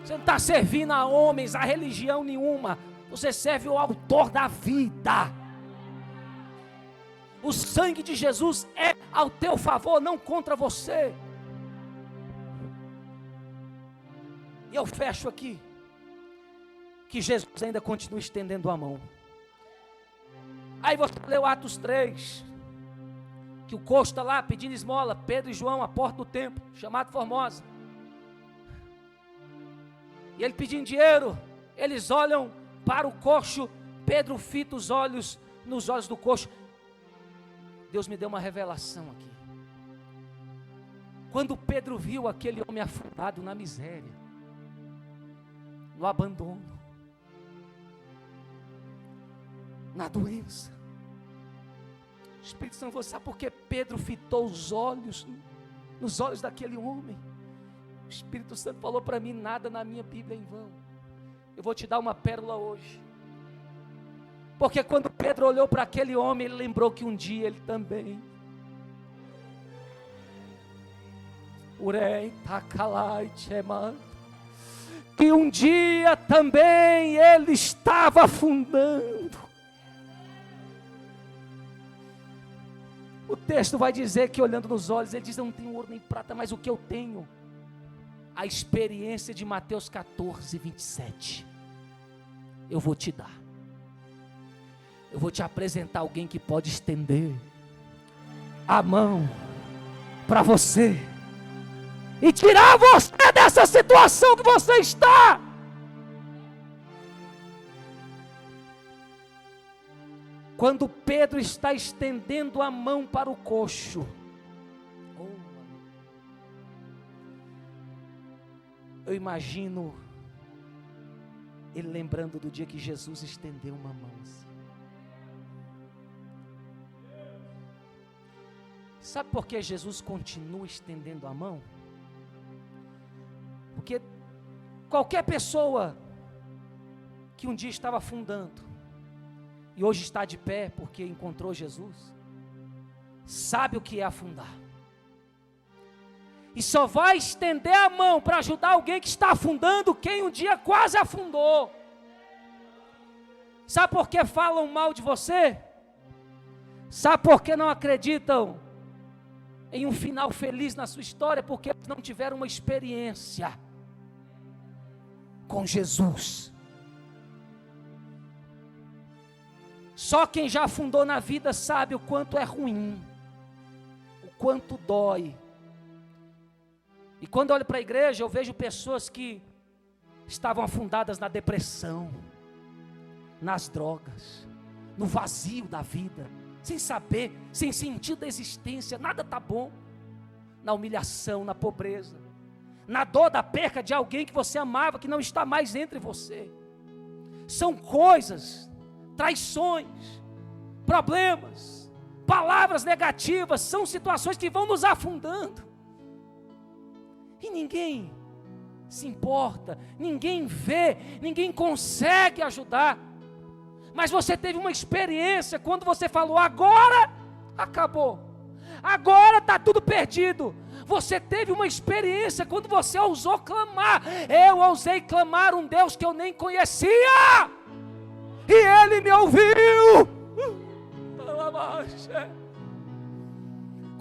Você não está servindo a homens, a religião nenhuma. Você serve o autor da vida. O sangue de Jesus é ao teu favor, não contra você. E eu fecho aqui. Que Jesus ainda continua estendendo a mão. Aí você leu Atos 3. Que o coxo está lá pedindo esmola, Pedro e João, à porta do templo, chamado Formosa. E ele pedindo dinheiro, eles olham para o coxo, Pedro fita os olhos nos olhos do coxo. Deus me deu uma revelação aqui. Quando Pedro viu aquele homem afundado na miséria, no abandono, na doença, o Espírito Santo, você sabe por que Pedro fitou os olhos nos olhos daquele homem? O Espírito Santo falou para mim: nada na minha Bíblia é em vão. Eu vou te dar uma pérola hoje. Porque quando Pedro olhou para aquele homem, ele lembrou que um dia ele também, que um dia também ele estava afundando. O texto vai dizer que, olhando nos olhos, ele diz: eu não tenho ouro nem prata, mas o que eu tenho? A experiência de Mateus 14, 27. Eu vou te dar. Eu vou te apresentar alguém que pode estender a mão para você e tirar você dessa situação que você está. Quando Pedro está estendendo a mão para o coxo, eu imagino ele lembrando do dia que Jesus estendeu uma mão assim. Sabe por que Jesus continua estendendo a mão? Porque qualquer pessoa que um dia estava afundando e hoje está de pé porque encontrou Jesus, sabe o que é afundar. E só vai estender a mão para ajudar alguém que está afundando, quem um dia quase afundou. Sabe por que falam mal de você? Sabe por que não acreditam em um final feliz na sua história? Porque eles não tiveram uma experiência com Jesus. Só quem já afundou na vida sabe o quanto é ruim, o quanto dói. E quando eu olho para a igreja, eu vejo pessoas que estavam afundadas na depressão, nas drogas, no vazio da vida, sem saber, sem sentido da existência, nada está bom, na humilhação, na pobreza, na dor da perca de alguém que você amava, que não está mais entre você. São coisas, traições, problemas, palavras negativas, são situações que vão nos afundando. E ninguém se importa, ninguém vê, ninguém consegue ajudar. Mas você teve uma experiência quando você falou: agora acabou, agora está tudo perdido. Você teve uma experiência quando você ousou clamar. Eu ousei clamar um Deus que eu nem conhecia, e Ele me ouviu.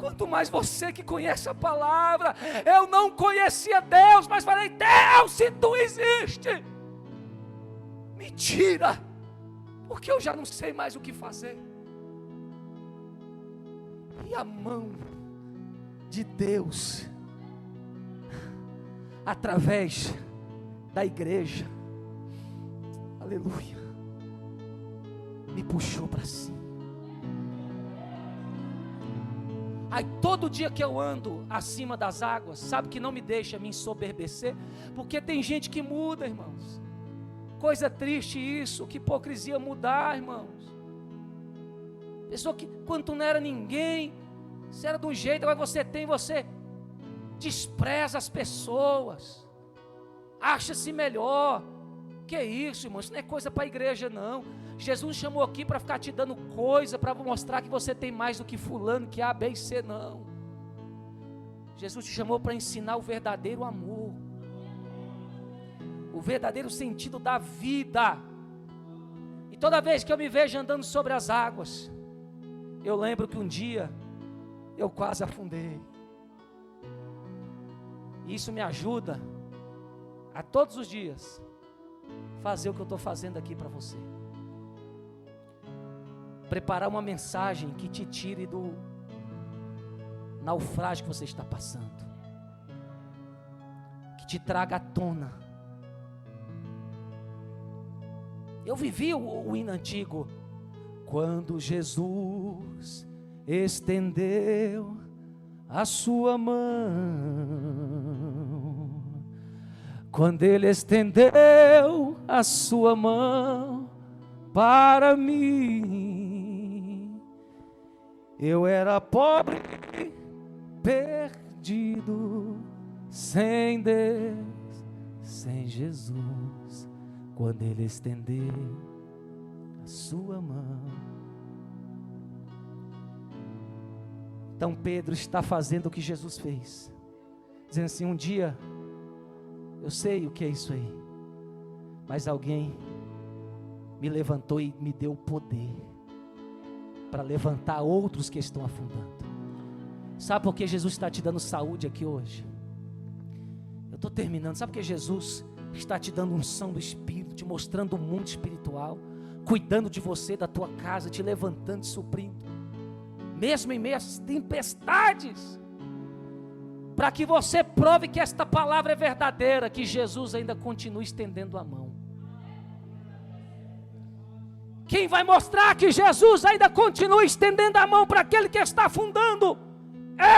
Quanto mais você que conhece a palavra. Eu não conhecia Deus, mas falei: Deus, se tu existe, me tira, porque eu já não sei mais o que fazer. E a mão de Deus, através da igreja, aleluia, me puxou para si. Aí todo dia que eu ando acima das águas, sabe que não me deixa me ensoberbecer? Porque tem gente que muda, irmãos. Coisa triste isso, que hipocrisia mudar, irmãos. Pessoa que quando tu não era ninguém, você era de um jeito, agora você despreza as pessoas, acha-se melhor. Que isso, irmão? Isso não é coisa para a igreja, não. Jesus chamou aqui para ficar te dando coisa, para mostrar que você tem mais do que fulano, que A, B e C, não. Jesus te chamou para ensinar o verdadeiro amor, o verdadeiro sentido da vida. E toda vez que eu me vejo andando sobre as águas, eu lembro que um dia eu quase afundei. E isso me ajuda a todos os dias fazer o que eu estou fazendo aqui para você. Preparar uma mensagem que te tire do naufrágio que você está passando, que te traga à tona. Eu vivi o hino antigo. Quando Jesus estendeu a sua mão, quando Ele estendeu a sua mão para mim, eu era pobre, perdido, sem Deus, sem Jesus. Quando Ele estendeu a sua mão. Então Pedro está fazendo o que Jesus fez, dizendo assim: um dia, eu sei o que é isso aí, mas alguém me levantou e me deu o poder para levantar outros que estão afundando. Sabe por que Jesus está te dando saúde aqui hoje? Eu estou terminando. Sabe por que Jesus está te dando unção do Espírito, te mostrando o mundo espiritual, cuidando de você, da tua casa, te levantando, te suprindo, mesmo em meio às tempestades, para que você prove que esta palavra é verdadeira, que Jesus ainda continua estendendo a mão. Quem vai mostrar que Jesus ainda continua estendendo a mão para aquele que está afundando?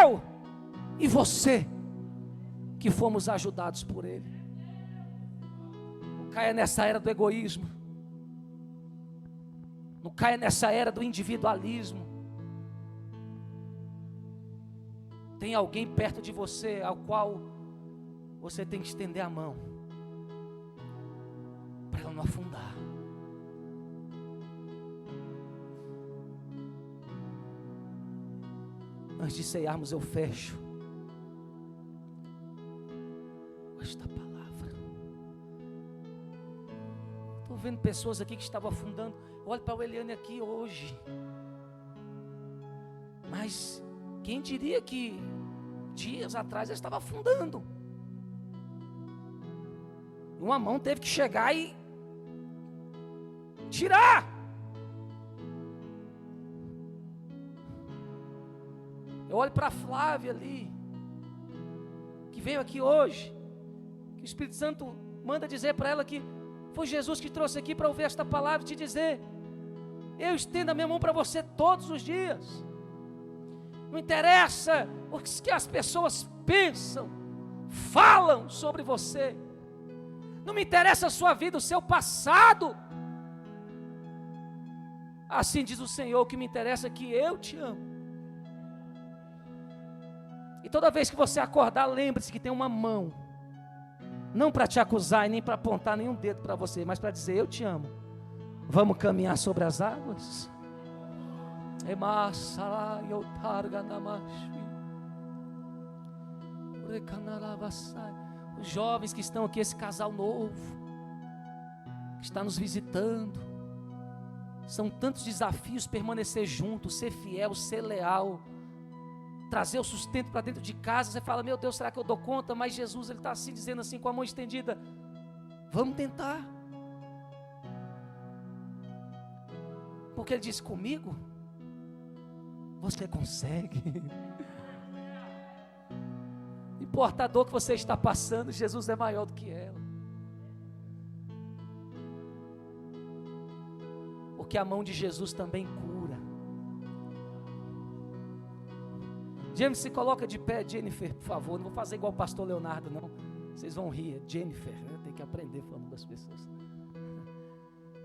Eu e você, que fomos ajudados por Ele. Não caia nessa era do egoísmo, não caia nessa era do individualismo. Tem alguém perto de você ao qual você tem que estender a mão para ela não afundar. Antes de ceiarmos, eu fecho esta palavra. Estou vendo pessoas aqui que estavam afundando. Olha para o Eliane aqui hoje. Mas quem diria que dias atrás ela estava afundando? Uma mão teve que chegar e tirar. Eu olho para a Flávia ali, que veio aqui hoje, que o Espírito Santo manda dizer para ela que foi Jesus que trouxe aqui para ouvir esta palavra e te dizer: eu estendo a minha mão para você todos os dias. Não interessa o que as pessoas pensam, falam sobre você. Não me interessa a sua vida, o seu passado. Assim diz o Senhor: o que me interessa é que eu te amo. E toda vez que você acordar, lembre-se que tem uma mão, não para te acusar e nem para apontar nenhum dedo para você, mas para dizer: eu te amo. Vamos caminhar sobre as águas? Os jovens que estão aqui, esse casal novo que está nos visitando, são tantos desafios: permanecer junto, ser fiel, ser leal, trazer o sustento para dentro de casa. Você fala, meu Deus, será que eu dou conta? Mas Jesus, Ele está assim, dizendo assim, com a mão estendida, vamos tentar. Porque Ele disse, comigo, você consegue. Não importa a dor que você está passando, Jesus é maior do que ela. Porque a mão de Jesus também cura. James, se coloca de pé, Jennifer, por favor. Não vou fazer igual o pastor Leonardo, não. Vocês vão rir, Jennifer, né? Tem que aprender falando das pessoas.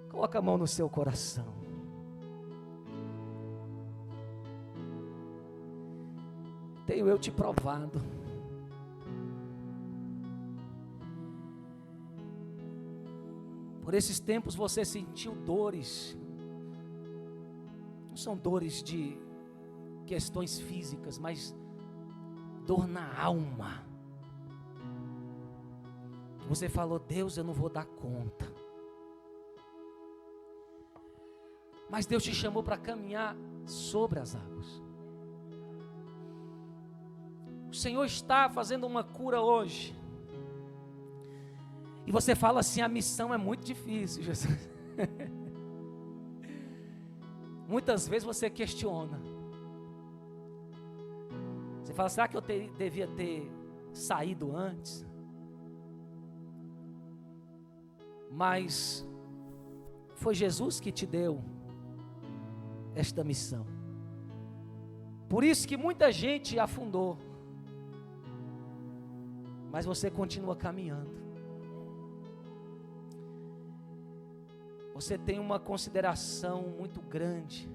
Coloca a mão no seu coração. Tenho eu te provado. Por esses tempos você sentiu dores. Não são dores de questões físicas, mas dor na alma. Você falou, Deus, eu não vou dar conta. Mas Deus te chamou para caminhar sobre as águas. O Senhor está fazendo uma cura hoje. E você fala assim, a missão é muito difícil, Jesus. Muitas vezes você questiona. Você fala, será que eu devia ter saído antes? Mas foi Jesus que te deu esta missão. Por isso que muita gente afundou. Mas você continua caminhando. Você tem uma consideração muito grande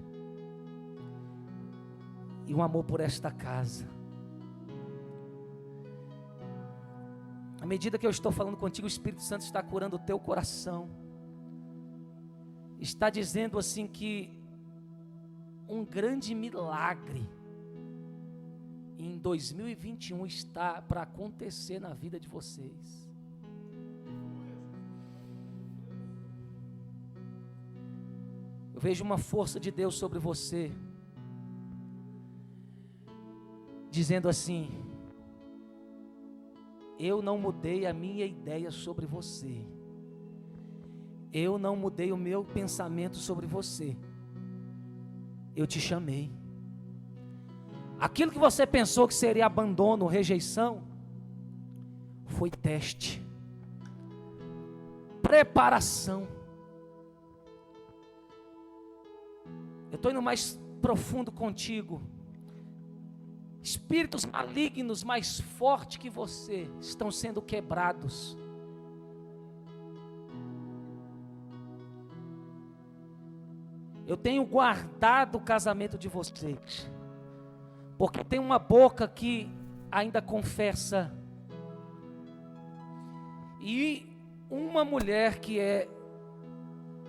e um amor por esta casa. À medida que eu estou falando contigo, o Espírito Santo está curando o teu coração. Está dizendo assim que um grande milagre em 2021 está para acontecer na vida de vocês. Eu vejo uma força de Deus sobre você, dizendo assim, eu não mudei a minha ideia sobre você, eu não mudei o meu pensamento sobre você, eu te chamei. Aquilo que você pensou que seria abandono, rejeição, foi teste, preparação. Eu estou indo mais profundo contigo. Espíritos malignos mais fortes que você estão sendo quebrados. Eu tenho guardado o casamento de vocês, porque tem uma boca que ainda confessa, e uma mulher que é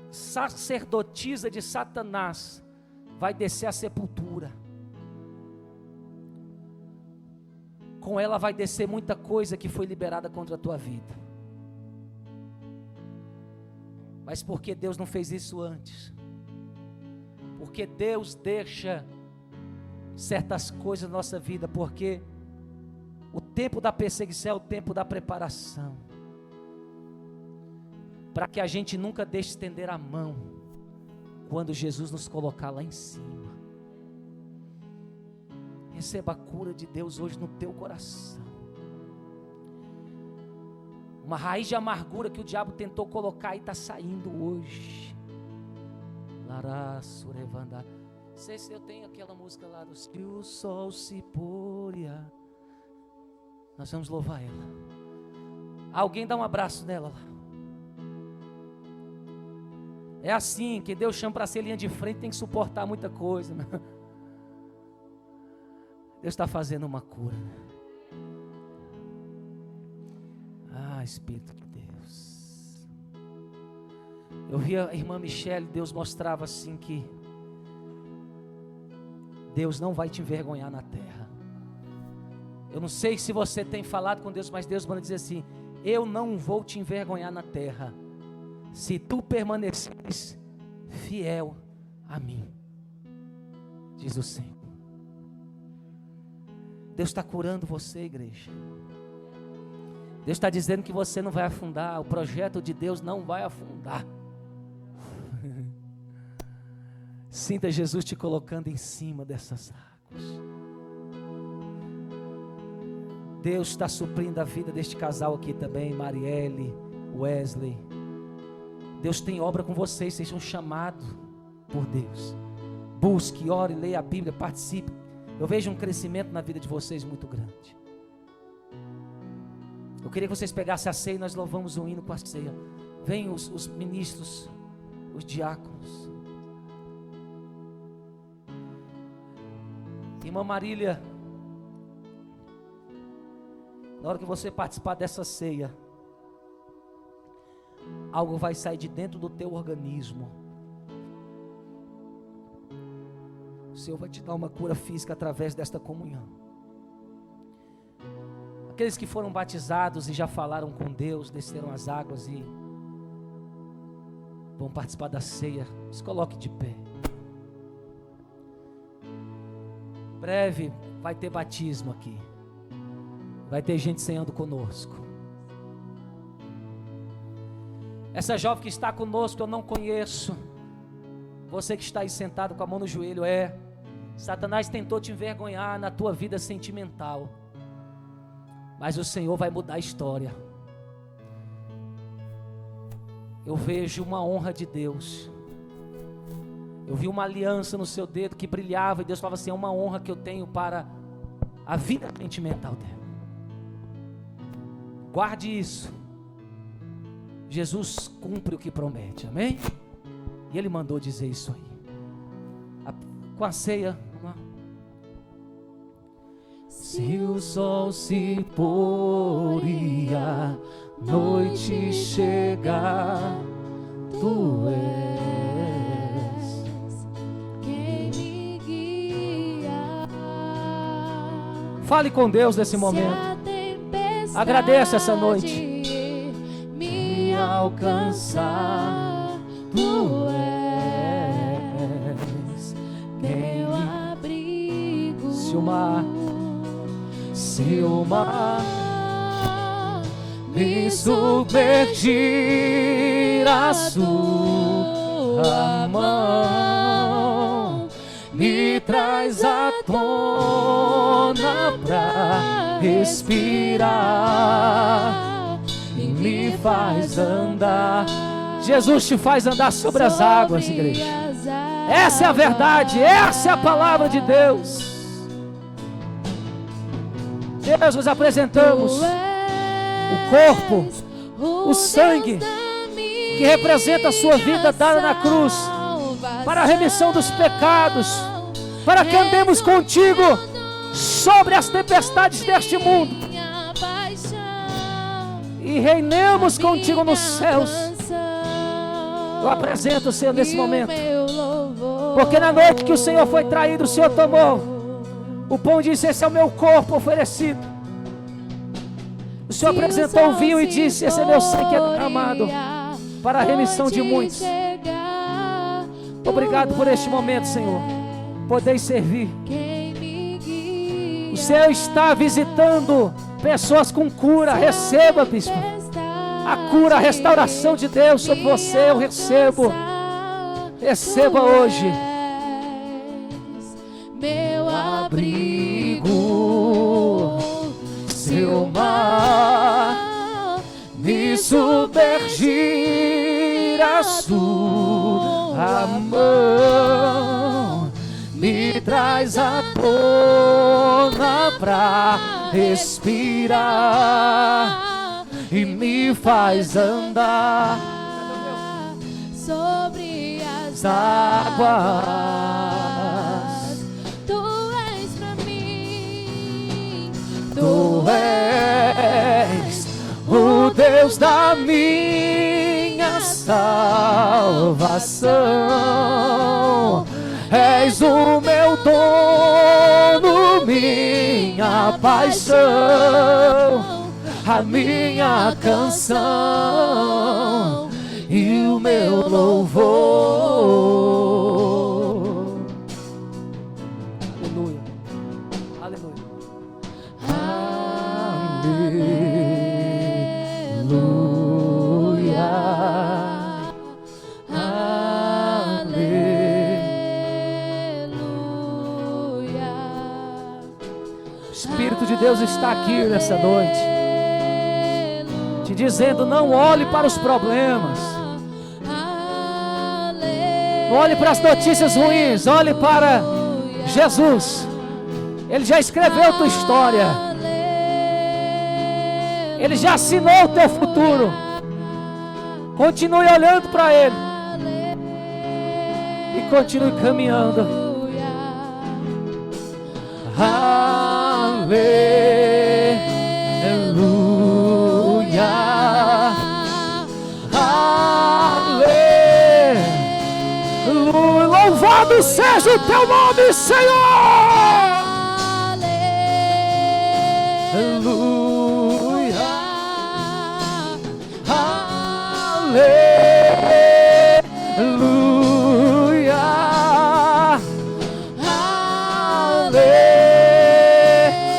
sacerdotisa de Satanás vai descer à sepultura. Com ela vai descer muita coisa que foi liberada contra a tua vida. Mas por que Deus não fez isso antes? Porque Deus deixa certas coisas na nossa vida, porque o tempo da perseguição é o tempo da preparação, para que a gente nunca deixe estender a mão quando Jesus nos colocar lá em cima. Receba a cura de Deus hoje no teu coração. Uma raiz de amargura que o diabo tentou colocar e está saindo hoje. Lará, surevandá. Não sei se eu tenho aquela música lá do Se o sol se poria. Nós vamos louvar ela. Alguém dá um abraço nela lá. É assim, que Deus chama para ser linha de frente, tem que suportar muita coisa, né? Deus está fazendo uma cura. Ah, Espírito de Deus. Eu via a irmã Michele, Deus mostrava assim que Deus não vai te envergonhar na terra. Eu não sei se você tem falado com Deus, mas Deus manda dizer assim, eu não vou te envergonhar na terra, se tu permaneceres fiel a mim, diz o Senhor. Deus está curando você, igreja. Deus está dizendo que você não vai afundar. O projeto de Deus não vai afundar. Sinta Jesus te colocando em cima dessas águas. Deus está suprindo a vida deste casal aqui também, Marielle, Wesley. Deus tem obra com vocês, vocês são chamados por Deus. Busque, ore, leia a Bíblia, participe. Eu vejo um crescimento na vida de vocês muito grande. Eu queria que vocês pegassem a ceia e nós louvamos um hino com a ceia. Vem os ministros, os diáconos. Irmã Marília, na hora que você participar dessa ceia, algo vai sair de dentro do teu organismo. O Senhor vai te dar uma cura física através desta comunhão. Aqueles que foram batizados e já falaram com Deus, desceram as águas e vão participar da ceia, se coloque de pé. Breve vai ter batismo aqui. Vai ter gente ceando conosco. Essa jovem que está conosco eu não conheço. Você que está aí sentado com a mão no joelho, Satanás tentou te envergonhar na tua vida sentimental. Mas o Senhor vai mudar a história. Eu vejo uma honra de Deus. Eu vi uma aliança no seu dedo que brilhava. E Deus falava assim, é uma honra que eu tenho para a vida sentimental dela. Guarde isso. Jesus cumpre o que promete, amém? E Ele mandou dizer isso aí. Com a ceia, vamos lá. Se o sol se pôr e a noite chegar, Tu és quem me guia. Fale com Deus nesse momento. Agradeça essa noite. Me alcançar, Tu és meu abrigo. Se o mar me submergir, a sua mão me traz à tona pra respirar e me faz andar. Jesus te faz andar sobre as águas, igreja. Essa é a verdade, essa é a palavra de Deus. Deus, nós apresentamos o corpo, o sangue, que representa a sua vida dada na cruz, para a remissão dos pecados, para que andemos contigo sobre as tempestades deste mundo e reinemos contigo nos céus. Eu apresento o Senhor nesse momento, porque na noite que o Senhor foi traído, o Senhor tomou o pão e disse, esse é o meu corpo oferecido. O Senhor apresentou o vinho e disse, esse é meu sangue que é derramado para a remissão de muitos. Obrigado por este momento, Senhor. Podeis servir. O Senhor está visitando pessoas com cura. Receba, bispo, a cura, a restauração de Deus sobre você. Eu recebo. Receba hoje. Meu Abrigo, seu mar me submergir, a sua mão me traz à tona pra respirar e me faz andar sobre as águas. Tu és o Deus da minha salvação. És o meu dono, minha paixão, a minha canção e o meu louvor. Aleluia, aleluia. O Espírito de Deus está aqui nessa noite, te dizendo: não olhe para os problemas, não olhe para as notícias ruins, olhe para Jesus. Ele já escreveu tua história, Ele já assinou o teu futuro. Continue olhando para Ele e continue caminhando. Aleluia, aleluia. Louvado seja o teu nome, Senhor. Aleluia, aleluia,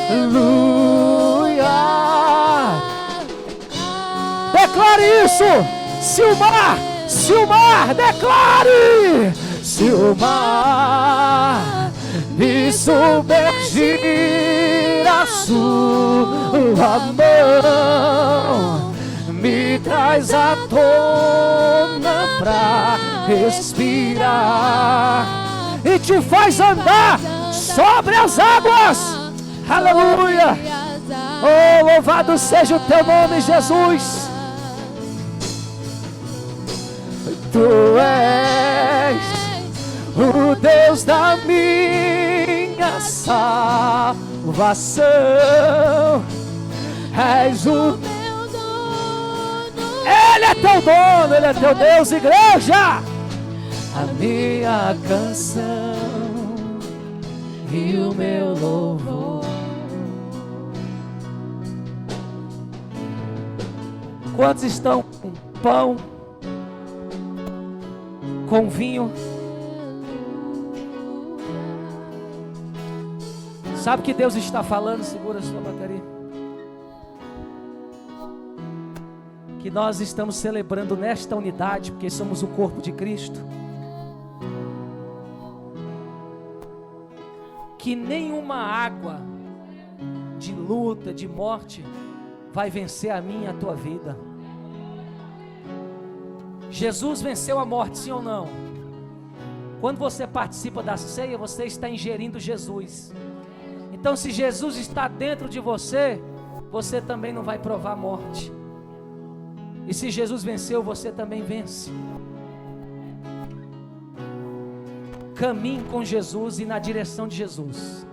aleluia. Declare isso. Se o mar, declare. Se o mar me submergir, a sua mão me traz à tona pra respirar e te faz andar sobre as águas. Aleluia. Oh, louvado seja o teu nome, Jesus. Tu és o Deus da minha salvação. És o Ele é teu dono, Ele é teu Deus, igreja. A minha canção e o meu louvor. Quantos estão com pão, com vinho? Sabe que Deus está falando? Segura a sua bateria. Que nós estamos celebrando nesta unidade, porque somos o corpo de Cristo. Que nenhuma água de luta, de morte, vai vencer a minha e a tua vida. Jesus venceu a morte, sim ou não? Quando você participa da ceia, você está ingerindo Jesus. Então, se Jesus está dentro de você, você também não vai provar a morte. E se Jesus venceu, você também vence. Caminhe com Jesus e na direção de Jesus.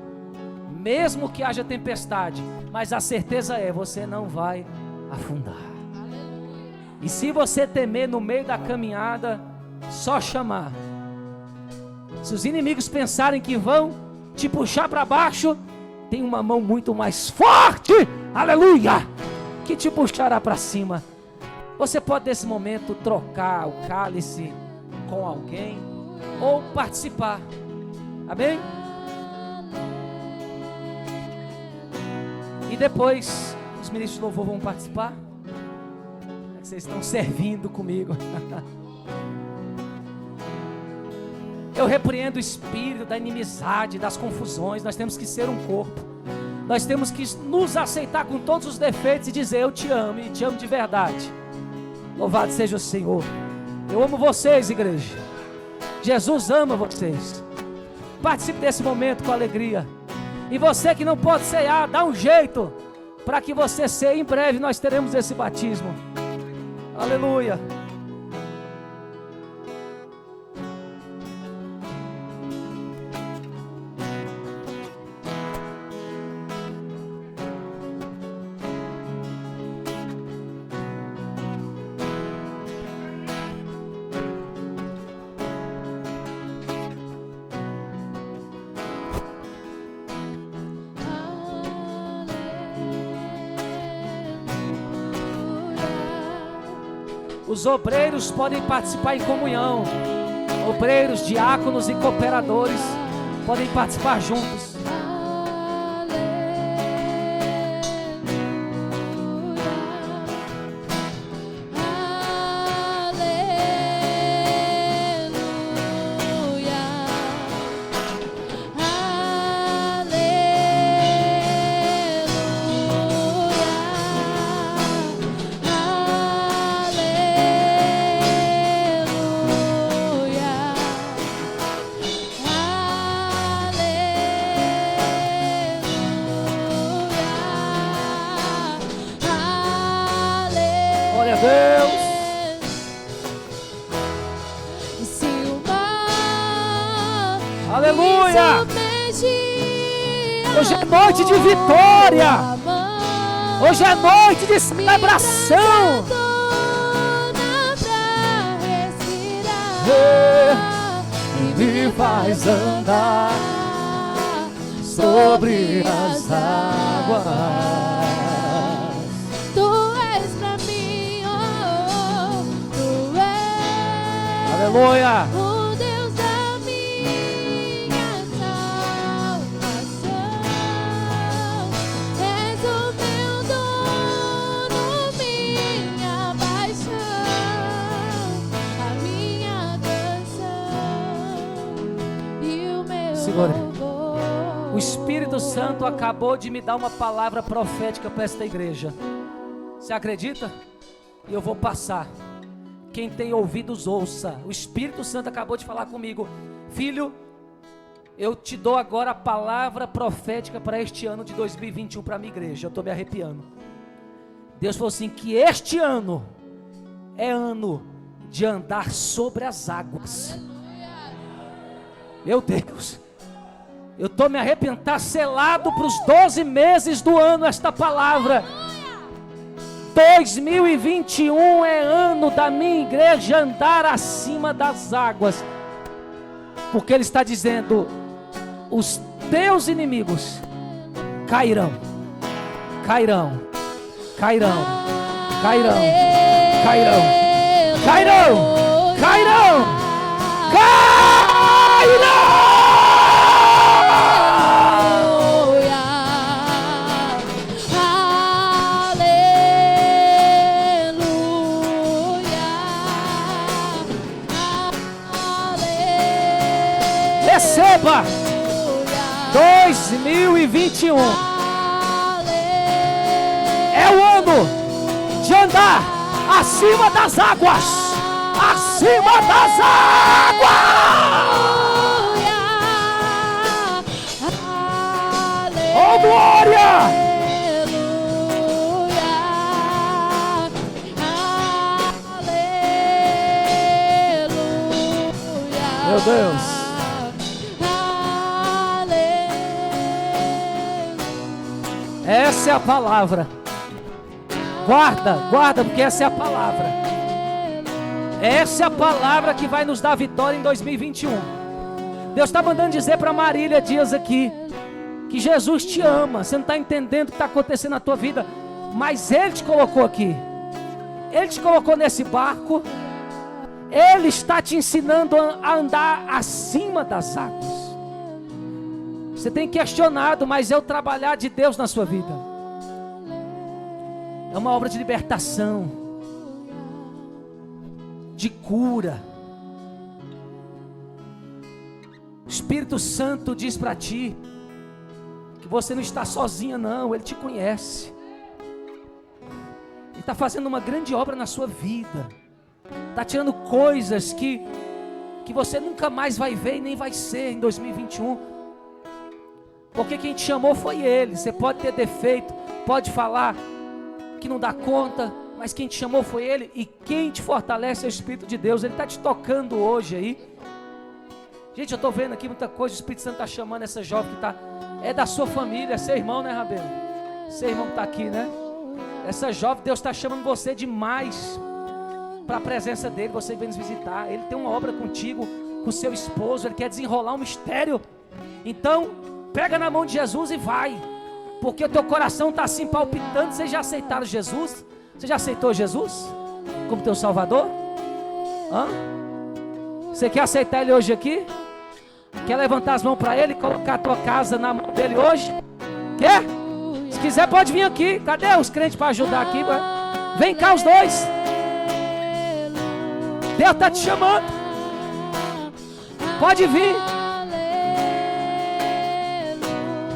Mesmo que haja tempestade, mas a certeza é, você não vai afundar. E se você temer no meio da caminhada, só chamar. Se os inimigos pensarem que vão te puxar para baixo, tem uma mão muito mais forte, aleluia, que te puxará para cima. Você pode nesse momento trocar o cálice com alguém ou participar, amém? E depois os ministros de louvor vão participar. É que vocês estão servindo comigo. Eu repreendo o espírito da inimizade, das confusões. Nós temos que ser um corpo. Nós temos que nos aceitar com todos os defeitos e dizer: eu te amo e te amo de verdade. Louvado seja o Senhor. Eu amo vocês, igreja. Jesus ama vocês. Participe desse momento com alegria. E você que não pode cear, dá um jeito para que você ceie. Em breve nós teremos esse batismo. Aleluia. Os obreiros podem participar em comunhão. Obreiros, diáconos e cooperadores podem participar juntos. Deus. Se o mar Aleluia. me submergir, Hoje é noite de vitória. Hoje é noite de celebração. E me faz andar sobre as águas. Tu és pra mim, tu és Aleluia. o Deus da minha salvação. És o meu dono, minha paixão, a minha canção e o meu Segura. louvor. O Espírito Santo acabou de me dar uma palavra profética para esta igreja. Você acredita? E eu vou passar. Quem tem ouvidos, ouça. O Espírito Santo acabou de falar comigo. Filho, eu te dou agora a palavra profética para este ano de 2021 para a minha igreja. Eu estou me arrepiando. Deus falou assim, que este ano é ano de andar sobre as águas. Meu Deus. Eu estou me arrependendo, está selado para os 12 meses do ano esta palavra. 2021 é ano da minha igreja andar acima das águas. Porque Ele está dizendo, os teus inimigos cairão, cairão, cairão, cairão, cairão, cairão, cairão, cairão. Receba 2021 é o ano de andar acima das águas, acima das águas. Oh glória! Meu Deus. Essa é a palavra. Guarda, guarda, porque essa é a palavra. Essa é a palavra que vai nos dar vitória em 2021. Deus está mandando dizer para Marília Dias aqui que Jesus te ama. Você não está entendendo o que está acontecendo na tua vida, mas Ele te colocou aqui. Ele te colocou nesse barco. Ele está te ensinando a andar acima das águas. Você tem questionado, mas é o trabalhar de Deus na sua vida. É uma obra de libertação, de cura. O Espírito Santo diz para ti que você não está sozinha não, Ele te conhece. Ele está fazendo uma grande obra na sua vida. Está tirando coisas que você nunca mais vai ver e nem vai ser em 2021. Porque quem te chamou foi Ele. Você pode ter defeito, pode falar que não dá conta, mas quem te chamou foi Ele. E quem te fortalece é o Espírito de Deus. Ele está te tocando hoje aí. Gente, eu estou vendo aqui muita coisa. O Espírito Santo está chamando essa jovem que está... É da sua família, é seu irmão, né, Rabelo? Seu irmão que está aqui, né? Essa jovem, Deus está chamando você demais para a presença dEle. Você vem nos visitar. Ele tem uma obra contigo, com seu esposo. Ele quer desenrolar um mistério. Então... pega na mão de Jesus e vai. Porque o teu coração está assim palpitando. Vocês já aceitaram Jesus? Você já aceitou Jesus como teu Salvador? Hã? Você quer aceitar Ele hoje aqui? Quer levantar as mãos para Ele e colocar a tua casa na mão dEle hoje? Quer? Se quiser pode vir aqui. Cadê os crentes para ajudar aqui? Vem cá os dois. Deus está te chamando. Pode vir.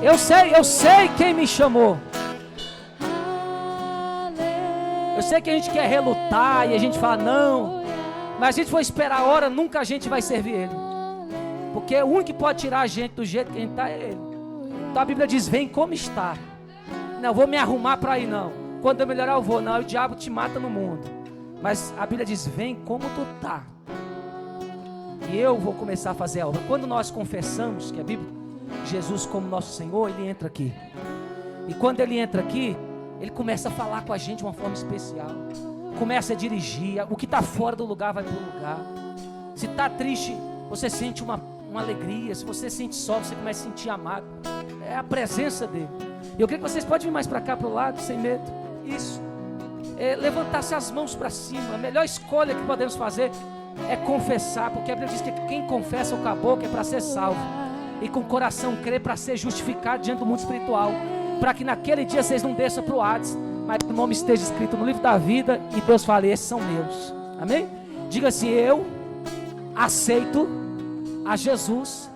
Eu sei quem me chamou. Eu sei que a gente quer relutar e a gente fala não, mas a gente for esperar a hora, nunca a gente vai servir Ele. Porque o único que pode tirar a gente do jeito que a gente está é Ele. Então a Bíblia diz, vem como está. Não, vou me arrumar para ir não. Quando eu melhorar eu vou. Não, o diabo te mata no mundo. Mas a Bíblia diz, vem como tu tá. E eu vou começar a fazer a obra. Quando nós confessamos que a Bíblia, Jesus como nosso Senhor, Ele entra aqui. E quando Ele entra aqui, Ele começa a falar com a gente de uma forma especial. Começa a dirigir. O que está fora do lugar vai para o lugar. Se está triste, você sente uma alegria. Se você sente só, você começa a sentir amado. É a presença dele. Eu creio que vocês podem vir mais para cá, para o lado, sem medo. Isso. Levantar-se as mãos para cima. A melhor escolha que podemos fazer é confessar. Porque a Bíblia diz que quem confessa o caboclo é para ser salvo. E com o coração crê para ser justificado diante do mundo espiritual. Para que naquele dia vocês não desçam para o Hades, mas que o nome esteja escrito no livro da vida e Deus fale, esses são meus. Amém? Diga assim, eu aceito a Jesus